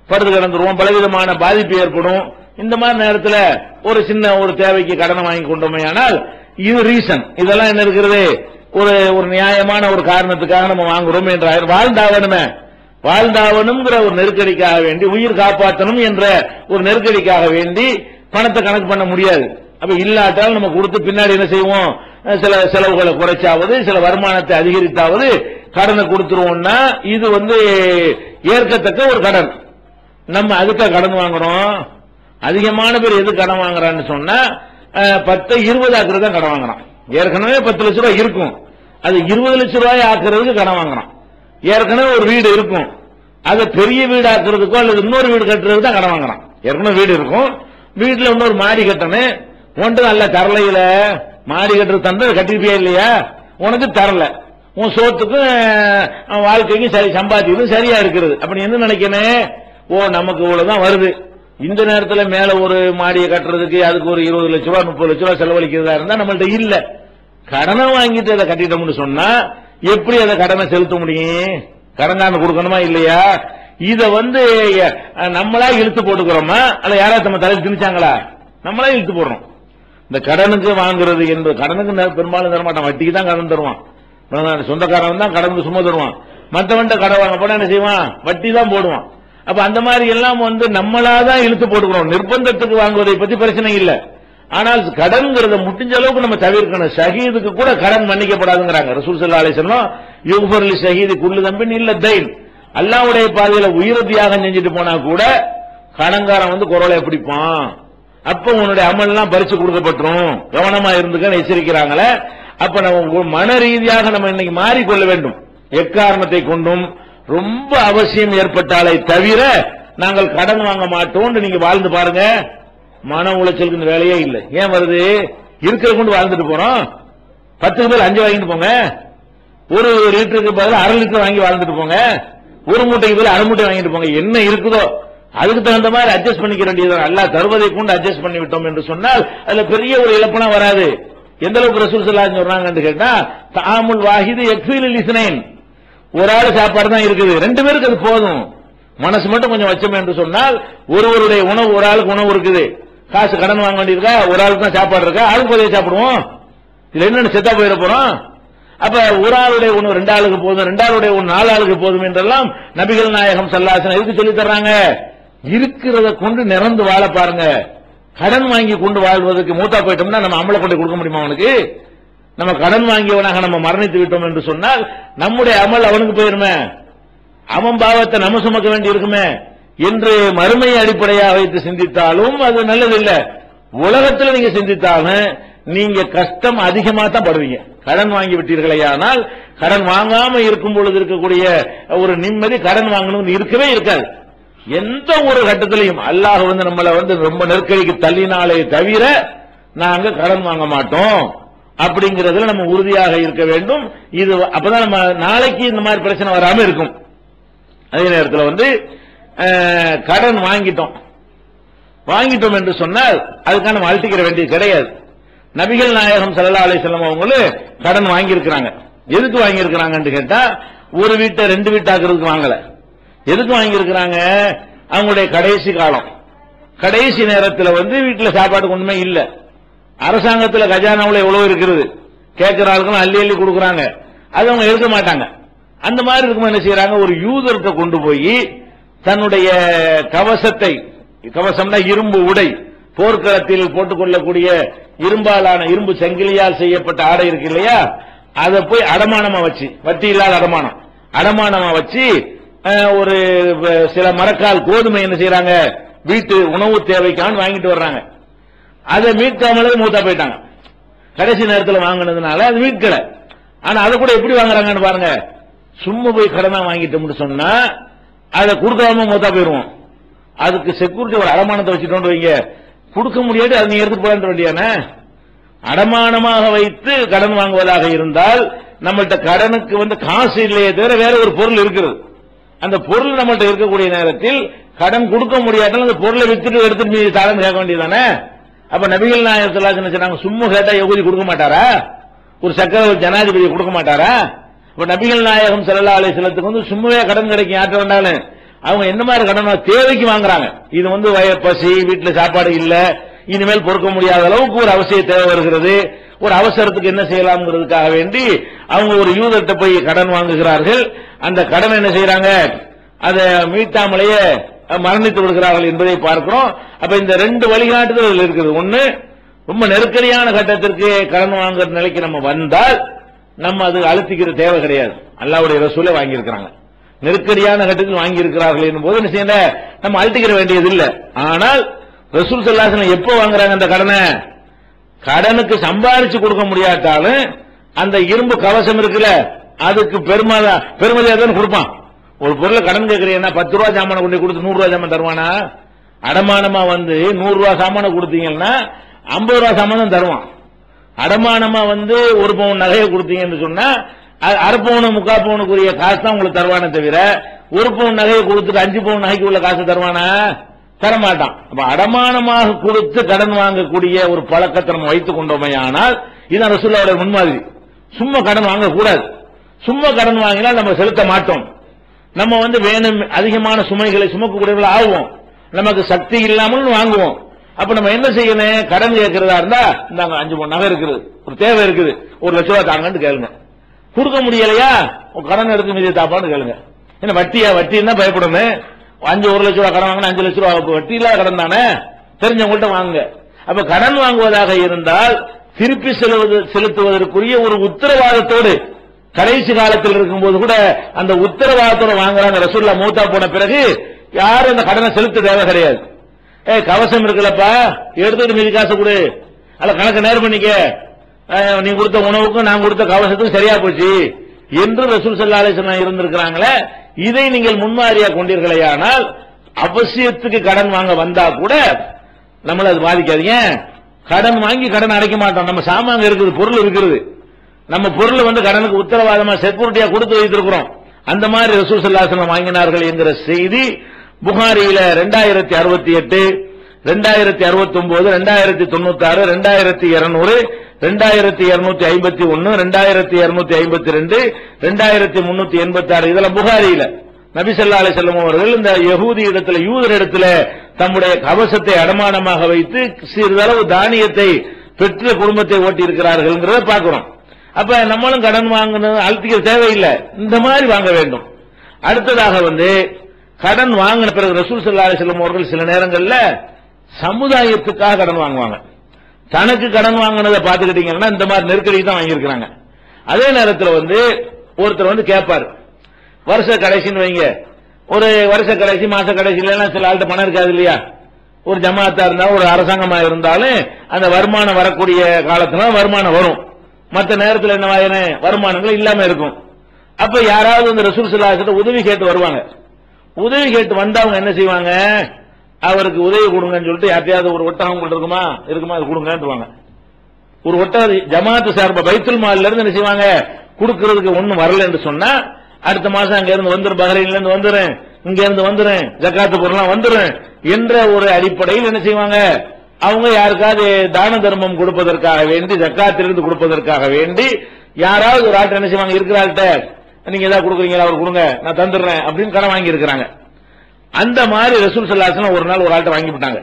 படுத்து கிடந்துருவோம், பலவிதமான பாதிப்பு ஏற்படும். இந்த மாதிரி நேரத்தில் ஒரு சின்ன ஒரு தேவைக்கு கடனை வாங்கி கொண்டோமே ஆனால் இது ரீசன், இதெல்லாம் என்ன இருக்கிறது, ஒரு நியாயமான ஒரு காரணத்துக்காக நம்ம வாங்குறோம் என்ற வாழ்ந்தாவணுங்கிற ஒரு நெருக்கடிக்காக வேண்டி, உயிர் காப்பாற்றணும் என்ற ஒரு நெருக்கடிக்காக வேண்டி பணத்தை கணக்கு பண்ண முடியாது. அப்ப இல்லாட்டால் நம்ம கொடுத்து பின்னாடி என்ன செய்வோம், சில செலவுகளை குறைச்சாவது சில வருமானத்தை அதிகரித்தாவது கடனை கொடுத்துருவோம்னா இது ஏற்கத்தக்க ஒரு கடன். நம்ம அதுக்காக கடன் வாங்குறோம். அதிகமான பேர் எது கடன் வாங்குறான்னு சொன்னா 10 20 ஆக்குறது தான் கடன் வாங்குறான். ஏற்கனவே 10 லட்சம் ரூபாய் இருக்கும், அது 20 லட்சம் ரூபாய் ஆக்குறதுக்கு கடன் வாங்குறான். ஏற்கனவே ஒரு வீடு இருக்கும், அதை பெரிய வீடு ஆக்குறதுக்கோ அல்லது இன்னொரு வீடு கட்டுறதுக்கு தான் கடன் வாங்குறான். ஏற்கனவே வீடு இருக்கும், வீட்டுல இன்னொரு மாடி கட்டணும், ஒன்று நல்ல தரலையில மாடி கட்டுறது தந்து கட்டிருப்பியா இல்லையா, உனக்கு தரல, உன் சோத்துக்கும் வாழ்க்கைக்கும் சரி சம்பாதிக்கும் சரியா இருக்கிறது. அப்படி என்ன நினைக்கணும், நமக்கு இவ்வளவுதான் வருது, இந்த நேரத்தில் மேல ஒரு மாடியை கட்டுறதுக்கு அதுக்கு ஒரு 20 லட்சம் ரூபாய் 30 லட்சம் ரூபாய் செலவழிக்கிறதா இருந்தா நம்மள்ட்ட இல்ல, கடனை வாங்கிட்டு அதை கட்டிட்டோம்னு சொன்னா எப்படி அதை கடனை செலுத்த முடியும்? கடன்காரன் கொடுக்கணுமா இல்லையா? இத நம்மளா இழுத்து போட்டுக்கிறோமா அல்ல யாராவது நம்ம தலையில் திணிச்சாங்களா? நம்மளா இழுத்து போடுறோம். இந்த கடனுக்கு வாங்குறது என்பது, கடனுக்கு பெரும்பாலும் தரமாட்டான், வட்டிக்கு தான் கடன் தருவான். சொந்தக்காரன் தான் கடனுக்கு சும்மா தருவான், மற்றவன்ட்ட கடன் வாங்க போனா என்ன செய்வான், வட்டி தான் போடுவான். அப்ப அந்த மாதிரி எல்லாம் நம்மளாதான் இழுத்து போட்டுக்கிறோம். நிர்பந்தத்துக்கு வாங்குவதை பத்தி பிரச்சனை இல்ல, ஆனால் கடன்கிறத முடிஞ்ச அளவுக்கு நம்ம தவிர்க்கணும். ஷஹீதுக்கு கூட கடன் மன்னிக்கப்படாதுங்கிறாங்க ரசூல் ஸல்லல்லாஹு அலைஹி வஸல்லம். யுக்ஃபர் லி ஷஹீதி குல்லு தம்பின் இல்ல தைன். அல்லாஹ்வுடைய பாதையில உயிர் தியாகம் செஞ்சுட்டு போனா கூட கடன்காரன் குரலை பிடிப்பான், அப்ப உன்னுடைய அமல்லாம் பறிச்சு கொடுக்கப்பட்டுரும், கவனமா இருந்துக்க எச்சரிக்கிறாங்களே. அப்ப நம்ம மன ரீதியாக நம்ம இன்னைக்கு மாறிக்கொள்ள வேண்டும். எக்காரணத்தை கொண்டும் ரொம்ப அவசியம் ஏற்பட்டாலே தவிர நாங்கள் கடன் வாங்க மாட்டோம் நீங்க வாழ்ந்து பாருங்க, மன உளைச்சலுக்கு இந்த வேலையே இல்லை. ஏன் வருது? இருக்கிற கொண்டு வாழ்ந்துட்டு போறோம். 10க்கு பேர் 5 வாங்கிட்டு போங்க, ஒரு லிட்டருக்கு பதில் 1/2 லிட்டர் வாங்கி வாழ்ந்துட்டு போங்க, ஒரு மூட்டைக்கு பதில் 1/2 மூட்டை வாங்கிட்டு போங்க. என்ன இருக்குதோ அதுக்கு தகுந்த மாதிரி அட்ஜஸ்ட் பண்ணிக்க வேண்டியது. அல்லாஹ் தருவதை கொண்டு அட்ஜஸ்ட் பண்ணி விட்டோம் என்று சொன்னால் அதுல பெரிய ஒரு இழப்பெல்லாம் வராது. எந்த அளவுக்கு ரசூல் ஸல்லல்லாஹு அலைஹி வஸல்லம் சொல்றாங்கன்னு கேட்டா, தஆமுல் வாஹிது யக்ஃபீல் லிஸ்னைன், ஒரு ஆள் சாப்பாடு தான் இருக்குது, 2 பேருக்கு அது போதும். மனசு மட்டும் கொஞ்சம் வச்சோம் என்று சொன்னால் ஒருவருடைய உணவு, ஒரு ஆளுக்கு உணவு இருக்குது, காசு கடன் வாங்க வேண்டியிருக்கா, ஒரு ஆளுக்கு தான் சாப்பாடு இருக்கா, ஆளுக்கு போதே சாப்பிடுவோம். இதுல என்ன செத்தா போயிட போறோம்? அப்ப ஒரு ஆளுடைய உணவு 2 ஆளுக்கு போதும், 2 ஆளுடைய உணவு 4 ஆளுக்கு போதும் என்றெல்லாம் நபிகள் நாயகம் ஸல்லல்லாஹு அலைஹி வஸல்லம் எதுக்கு சொல்லி தர்றாங்க? இருக்கிறத கொண்டு நிறந்து வாழ பாருங்க. கடன் வாங்கி கொண்டு வாழ்வதற்கு மூத்தா போயிட்டோம்னா நம்ம அமலை கொண்டு கொடுக்க முடியுமா அவனுக்கு? நம்ம கடன் வாங்கியவனாக நம்ம மரணித்து விட்டோம் என்று சொன்னால் நம்முடைய அமல் அவனுக்கு போயிருமே, அவன் பாவத்தை நம்ம சுமக்க வேண்டி இருக்குமே என்று மறுமையை அடிப்படையாக வைத்து சிந்தித்தாலும் அது நல்லதில்லை. உலகத்தில் நீங்க சிந்தித்தாலும் நீங்க கஷ்டம் அதிகமா தான் படுவீங்க. கடன் வாங்கி விட்டீர்களே, ஆனால் கடன் வாங்காம இருக்கும் பொழுது இருக்கக்கூடிய ஒரு நிம்மதி கடன் வாங்கணும்னு இருக்கவே இருக்காது. எந்த ஒரு கட்டத்திலையும் அல்லாஹ் நம்மளை ரொம்ப நெருக்கடிக்கு தள்ளினாலே தவிர நாங்க கடன் வாங்க மாட்டோம் அப்படிங்கறதுல நம்ம உறுதியாக இருக்க வேண்டும். இது அப்பதான் நம்ம நாளைக்கு இந்த மாதிரி பிரச்சனை வராம இருக்கும். அதே நேரத்தில் கடன் வாங்கிட்டோம் என்று சொன்னால் அதுக்கான நம்ம அழட்டிக்கிற வேண்டியது கிடையாது. நபிகள் நாயகம் ஸல்லல்லாஹு அலைஹி வஸல்லம் அவங்களே கடன் வாங்கியிருக்கிறாங்க. எதுக்கு வாங்கியிருக்கிறாங்கன்னு கேட்டா, ஒரு வீட்டை 2 வீட்டாக்குறதுக்கு வாங்கல. எதுக்கு வாங்கியிருக்கிறாங்க? அவங்களுடைய கடைசி காலம், கடைசி நேரத்தில் வீட்டில் சாப்பாட்டுக்கு ஒண்ணுமே இல்ல, அரசாங்கத்தில் கஜானாவில் எவ்வளவு இருக்கிறது, கேட்கிற ஆளுக்கும் அள்ளி அள்ளி கொடுக்குறாங்க, அது அவங்க எடுக்க மாட்டாங்க. அந்த மாதிரி இருக்கும் என்ன செய்யறாங்க, ஒரு யூதர்கிட்ட கொண்டு போய் தன்னுடைய கவசத்தை, கவசம்னா இரும்பு உடை, போர்க்களத்தில் போட்டுக் கொள்ளக்கூடிய இரும்பாலான இரும்பு சங்கிலியால் செய்யப்பட்ட ஆடை இருக்கு இல்லையா, அதை போய் அடமானமா வச்சு, வட்டி இல்லாத அடமானமா வச்சு ஒரு சில மரக்கால் கோதுமை என்ன செய்யறாங்க, வீட்டு உணவு தேவைக்கான வாங்கிட்டு வர்றாங்க. அதை மீட்காமலே மூத்தா போயிட்டாங்க. கடைசி நேரத்தில் வாங்கினதுனால அது மீட்கல. ஆனா அதை கூட எப்படி வாங்குறாங்கன்னு பாருங்க. சும்மா போய் கடனா வாங்கிட்டோம்னு சொன்னா அதை கொடுக்காம மூத்தா போயிருவோம். அதுக்கு செக்யூரிட்டி ஒரு அடமானத்தை வச்சுட்டு வைங்க, கொடுக்க முடியாது, அதை நீங்க எடுத்து போக வேண்டியானே. அடமானமாக வைத்து கடன் வாங்குவதாக இருந்தால் நம்மள்ட்ட கடனுக்கு காசு இல்லையே தவிர வேற ஒரு பொருள் இருக்கிறது. அந்த பொருள் நம்மள்ட்ட இருக்கக்கூடிய நேரத்தில் கடன் கொடுக்க முடியாட்டாலும் அந்த பொருளை வித்துட்டு எடுத்துட்டு மீது தாரம் கேட்க வேண்டியதானே. அப்ப நபிகள் நாயகம் ஸல்லல்லாஹு அலைஹி வஸல்லம் சும்மா கேட்டா யகூதி கொடுக்க மாட்டாரா? ஒரு சக்கரவர்த்தி ஜனாதிபதி கொடுக்க மாட்டாரா? இப்ப நபிகள் நாயகம் ஸல்லல்லாஹு அலைஹி வஸல்லத்துக்கு சும்மாவே கடன் கிடைக்கும் யார்ட்ட வேண்டாலும். அவங்க என்ன மாதிரி கடன் தேவைக்கு வாங்குறாங்க. இது பசி, வீட்டுல சாப்பாடு இல்ல, இனிமேல் பொறுக்க முடியாத அளவுக்கு ஒரு அவசிய தேவை வருகிறது, ஒரு அவசரத்துக்கு என்ன செய்யலாம்ங்கிறதுக்காக வேண்டி அவங்க ஒரு யூதர்கிட்ட போய் கடன் வாங்குகிறார்கள். அந்த கடன் என்ன செய்யறாங்க, அதை மீட்டாமலேயே மரணித்து விடுகிறார்கள் என்பதை பார்க்கிறோம். அப்ப இந்த 2 வழிகாட்டுதல்கள் இருக்குது. ஒன்னு, ரொம்ப நெருக்கடியான கட்டத்திற்கு கடன் வாங்குற நிலைக்கு நம்ம வந்தால் நம்ம அது அழுத்திக்கிற தேவை கிடையாது. அல்லாஹ்வுடைய ரசூலை வாங்கியிருக்கிறாங்க, நெருக்கடியான கட்டத்தில் வாங்கி இருக்கிறார்கள் என்னும் போது என்ன செய்யல, நம்ம அழுத்திக்கிற வேண்டியது இல்லை. ஆனால் ரசூல் ஸல்லல்லாஹு அலைஹி வஸல்லம் எப்ப வாங்குறாங்க அந்த கடனை, கடனுக்கு சம்பாதிச்சு கொடுக்க முடியாட்டாலும் அந்த இரும்பு கவசம் இருக்குல்ல, அதுக்கு பெருமதியா தான் கொடுப்பான். ஒரு பொருளை கடன் கேட்கிறீங்கன்னா 10 ரூபா சாமான கொண்டு கொடுத்து 100 ரூபா சாமான் தருவானா? அடமானமா 100 ரூபா சாமான கொடுத்தீங்கன்னா 50 ரூபா சாமான் தான் தருவான். அடமானமா 1 பவுன் நகையை கொடுத்தீங்கன்னு சொன்னா அரை பவுன் 3/4 பவுனுக்குரிய காசு தான் உங்களுக்கு தருவானே தவிர 1 பவுன் நகையை கொடுத்துட்டு 5 பவுன் நகைக்கு உள்ள காசு தருவானா? தரமாட்டான். அப்ப அடமானமாக கொடுத்து கடன் வாங்கக்கூடிய ஒரு பழக்கத்தை நம்ம வைத்துக் கொண்டோமே, ஆனால் இதுதான் ரசூலுல்லாஹ்வுடைய முன்மாதிரி. சும்மா கடன் வாங்கக்கூடாது. சும்மா கடன் வாங்கினால் நம்ம செலுத்த மாட்டோம். நம்ம வேணும் அதிகமான சுமைகளை சுமக்கக்கூடியவர்கள் ஆகுவோம். நமக்கு சக்தி இல்லாமல் வாங்குவோம். அப்ப நம்ம என்ன செய்யணும், கடன் கேட்கிறதா இருந்தா இந்தாங்க 5 பவுன் நகை இருக்குது, ஒரு தேவை இருக்குது, 1 லட்சம் ரூபாய் தாங்கன்னு கேளுங்க. கொடுக்க முடியலையா கடன் எடுத்து மீதி தாப்பான்னு கேளுங்க. என்ன வட்டின்னா பயப்படணும். 1 லட்சம் ரூபாய் கடன் வாங்கினா 5 லட்சம் ரூபாய் வட்டி இல்லாத கடன் தானே, தெரிஞ்சவங்கள்ட்ட வாங்குங்க. அப்ப கடன் வாங்குவதாக இருந்தால் திருப்பி செலுத்துவதற்குரிய ஒரு உத்தரவாதத்தோடு கடைசி காலத்தில் இருக்கும்போது கூட அந்த உத்தரவாதத்தோட வாங்குறாங்க. ரசூலுல்லாஹ் மூத்தா போன பிறகு யாரும் அந்த கடனை செலுத்த தேவை கிடையாது. கவசம் இருக்குல்லப்பா, எடுத்துட்டு மீதி காசு கொடு, அத கணக்கு நேர் பண்ணிக்க, நீ கொடுத்த உணவுக்கும் நான் கொடுத்த கவசத்துக்கும் சரியா போச்சு என்று ரசூல் ஸல்லல்லாஹு அலைஹி வஸல்லம் இருந்திருக்கிறாங்களே. இதை நீங்கள் முன்மாதிரியா கொண்டீர்களேயானால் அவசியத்துக்கு கடன் வாங்க வந்தா கூட நம்மள அது பாதிக்காதீங்க. கடன் வாங்கி கடன் அடைக்க மாட்டோம். நம்ம சாமான் இருக்குது, பொருள் இருக்கிறது, நம்ம பொருள் கடனுக்கு உத்தரவாதமா செக்யூரிட்டியா கொடுத்து வைத்திருக்கிறோம். அந்த மாதிரி ரசூல் ஸல்லல்லாஹு அலைஹி வஸல்லம் வாங்கினார்கள் என்கிற செய்தி புகாரியில 2068, 2069, 2096, 2200, 2251, 2252, 2386 இதெல்லாம் புகாரியில நபி ஸல்லல்லாஹு அலைஹி வஸல்லம் அவர்கள் இந்த யஹூதி இடத்துல, யூதர் இடத்துல தம்முடைய கவசத்தை அடமானமாக வைத்து சிறிதளவு தானியத்தை பெற்று குடும்பத்தை ஓட்டி இருக்கிறார்கள் பார்க்கிறோம். அப்ப நம்மளும் கடன் வாங்கணும் அழுத்திக்க தேவையில்லை, இந்த மாதிரி வாங்க வேண்டும். அடுத்ததாக கடன் வாங்கின பிறகு ரசூல் ஸல்லல்லாஹு அலைஹி வஸல்லம் அவர்கள் சில நேரங்கள்ல சமுதாயத்துக்காக கடன் வாங்குவாங்க. தனக்கு கடன் வாங்கினதை பார்த்துக்கிட்டீங்கன்னா இந்த மாதிரி நெருக்கடி தான் வாங்கியிருக்கிறாங்க. அதே நேரத்தில் ஒருத்தர் கேட்பாரு, வருஷ கடைசின்னு வைங்க, ஒரு வருஷ கடைசி மாச கடைசியில சில ஆள்கிட்ட பணம் இருக்காது இல்லையா, ஒரு ஜமாத்தா இருந்தாலும் ஒரு அரசாங்கமா இருந்தாலும் அந்த வருமானம் வரக்கூடிய காலத்துல வருமானம் வரும், மற்ற நேரத்தில் என்ன வருமானங்கள் இல்லாம இருக்கும். அப்ப யாராவது ரசூல் ஸல்லல்லாஹு அலைஹி வஸல்லம் உதவி கேட்டு வருவாங்க. உதவி கேட்டு வந்தவங்க என்ன செய்வாங்க, அவருக்கு உதவி கொடுங்கன்னு சொல்லிட்டு யார்ட்டையாவது ஒரு ஒட்டகம் இருக்குமா அது கொடுங்கன்றுவாங்க. ஒரு ஒட்டகம் ஜமாத்து சார்பா பைத்துல் மால்ல இருந்து என்ன செய்வாங்க, கொடுக்கறதுக்கு ஒண்ணும் வரல என்று சொன்னா அடுத்த மாசம் அங்க இருந்து வந்துரும், பஹ்ரைன்ல இருந்து வந்துரும், இங்க இருந்து வந்துரும், ஜக்காத்து பொருள்லாம் வந்துரும் என்ற ஒரு அடிப்படையில் என்ன செய்வாங்க, அவங்க யாருக்காவது தான தர்மம் கொடுப்பதற்காக வேண்டி, ஜக்காத்திலிருந்து கொடுப்பதற்காக வேண்டி யாராவது ஒரு ஆள்கிட்ட என்ன செய்வாங்க, இருக்கிற ஆள்கிட்ட நீங்க ஏதாவது கொடுக்குறீங்களா, அவர் கொடுங்க நான் தந்துடுறேன் அப்படின்னு கடன் வாங்கி இருக்கிறாங்க. அந்த மாதிரி ரசூல் ஸல்லல்லாஹு அலைஹி வஸல்லம் ஒரு நாள் ஒரு ஆள்கிட்ட வாங்கி விட்டாங்க.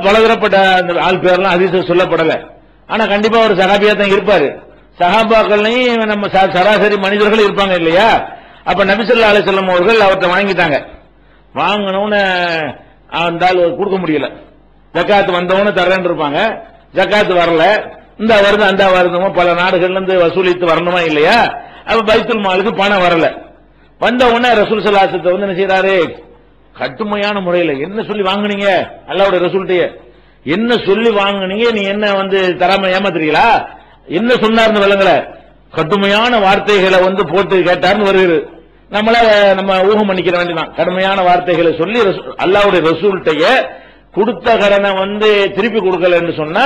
பலதரப்பட்ட அந்த ஆள் பேர்லாம் ஹதீஸ்ல சொல்லப்படல, ஆனா கண்டிப்பா ஒரு சஹாபியா தான் இருப்பாரு. சஹாபாக்கள்லையும் நம்ம சராசரி மனிதர்கள் இருப்பாங்க இல்லையா. அப்ப நபி ஸல்லல்லாஹு அலைஹி வஸல்லம் அவர்கள் அவர்கிட்ட வாங்கிட்டாங்க. வாங்கினவன அந்த ஆள் கொடுக்க முடியல, ஜக்காத்து வந்தவன தர்றேன்னு இருப்பாங்க, ஜக்காத்து வரல, இந்த வருது அந்த வருதுமோ பல நாடுகள்ல இருந்து வசூலித்து வரணுமா இல்லையா. அப்ப பைத்துல் மாலுக்கு பணம் வரல. வந்த உடனே ரசூல் ஸல்லல்லாஹு அலைஹி வஸல்லம் என்ன செய்யறாரு, கடுமையான முறையில் என்ன சொல்லி வாங்குனீங்க, அல்லாஹ்வுடைய ரசூல்கிட்ட என்ன சொல்லி வாங்குனீங்க, நீ என்ன தராம ஏமாத்துறீங்களா, என்ன சொன்னார்னு விளங்கல, கடுமையான வார்த்தைகளை போட்டு கேட்டார்னு வருகிறது. நம்ம ஊகம் பண்ணிக்கிற வேண்டியதான். கடுமையான வார்த்தைகளை சொல்லி அல்லாஹ்வுடைய ரசூல்கிட்ட கொடுத்த கடனை திருப்பி கொடுக்கலன்னு சொன்னா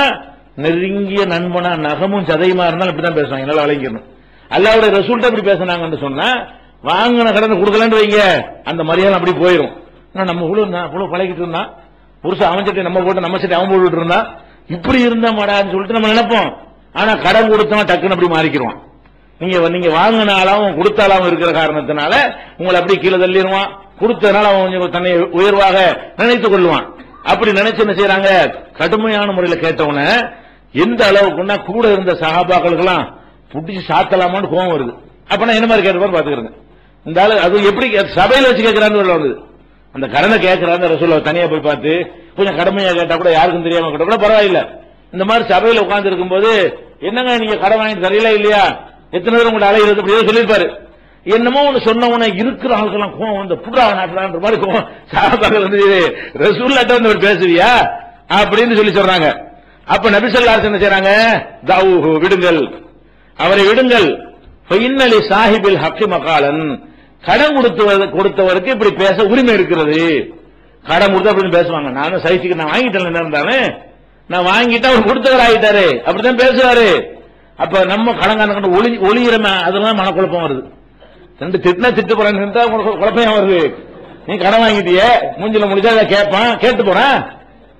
நெருங்கிய நண்பனா நகமும் சதையுமா இருந்தாலும் இப்படிதான் பேசுவாங்க. என்னால வழங்கிடணும். அல்லாஹ்வுடைய ரசூல்கிட்ட இப்படி பேசினாங்கன்னு சொன்னா வாங்கின கடனை கொடுக்கலன்னு வைங்க, அந்த மரியாதை அப்படி போயிடும். நம்ம இவ்வளவு பழகிட்டு இருந்தான், புருஷன் அவன் சட்டை நம்ம போட்டு நம்ம சட்டை அவன் போட்டுட்டு இருந்தா இப்படி இருந்தா மாடான்னு சொல்லிட்டு நம்ம நினைப்போம். ஆனா கடன் கொடுத்தவன் டக்குன்னு அப்படி மாறிக்கிடுவான். நீங்க வாங்கினாலும் கொடுத்தாலும் இருக்கிற காரணத்தினால உங்களை அப்படி கீழே தள்ளிடுவான். கொடுத்ததுனால அவன் கொஞ்சம் தன்னை உயர்வாக நினைத்துக் கொள்வான். அப்படி நினைச்சு என்ன செய்யறாங்க, கடுமையான முறையில் கேட்டவன எந்த அளவுக்குன்னா கூட இருந்த சஹாபாக்களுக்கெல்லாம் புடிச்சு சாத்தலாமான்னு கோவம் வருது. அப்பனா என்ன மாதிரி கேட்பாரு பாத்துக்கிறேங்க. இந்த ஆளு அது எப்படி சபையில வச்சு கேட்கிறான்னு வருது. அந்த கடனை கேட்கிறாங்க ரசூலுல்லாஹ் தனியா போய் பார்த்து கொஞ்சம் கடுமையா கேட்டா கூட யாருக்கும் தெரியாம கேட்டா கூட பரவாயில்ல. இந்த மாதிரி சபையில உட்கார்ந்து இருக்கும்போது என்னங்க நீங்க கடன் வாங்கி தரீங்களா இல்லையா, எத்தனை பேர் உங்களை அலைகிறது அப்படியே சொல்லியிருப்பாரு. என்னமோ ஒண்ணு சொன்னவன இருக்கிற ஆளுக்கெல்லாம் கோவம் புடா நாட்டுறான்ற மாதிரி கோவம். சஹாபாக்கள் ரசூலுல்லாஹ் பேசுவியா அப்படின்னு சொல்லி சொல்றாங்க. அப்ப நபி ஸல்லல்லாஹு அலைஹி வஸல்லம் என்ன செய்றாங்க, தஅவுஹு விடுங்கள், அவரை விடுங்கள். ஃபஇன்னலி சாஹிபில் ஹக்கி மகாலன், கடன் கொடுத்தவருக்கு இப்படி பேச உரிமை இருக்கிறது. கடன் கொடுத்து அப்படின்னு பேசுவாங்க. நானும் சைஸுக்கு நான் வாங்கிட்டேன், என்ன இருந்தாலும் நான் வாங்கிட்டு அவர் கொடுத்தவர் ஆகிட்டாரு அப்படித்தான் பேசுவாரு. அப்ப நம்ம கடங்கான ஒளிகிறமே அதெல்லாம் மனக்குழப்பம் வருது. ரெண்டு திட்டினா திட்டு போறான்னு குழப்பம் வருது. நீ கடன் வாங்கிட்டிய மூஞ்சில முடிஞ்சா அதை கேட்பான், கேட்டு போறான்.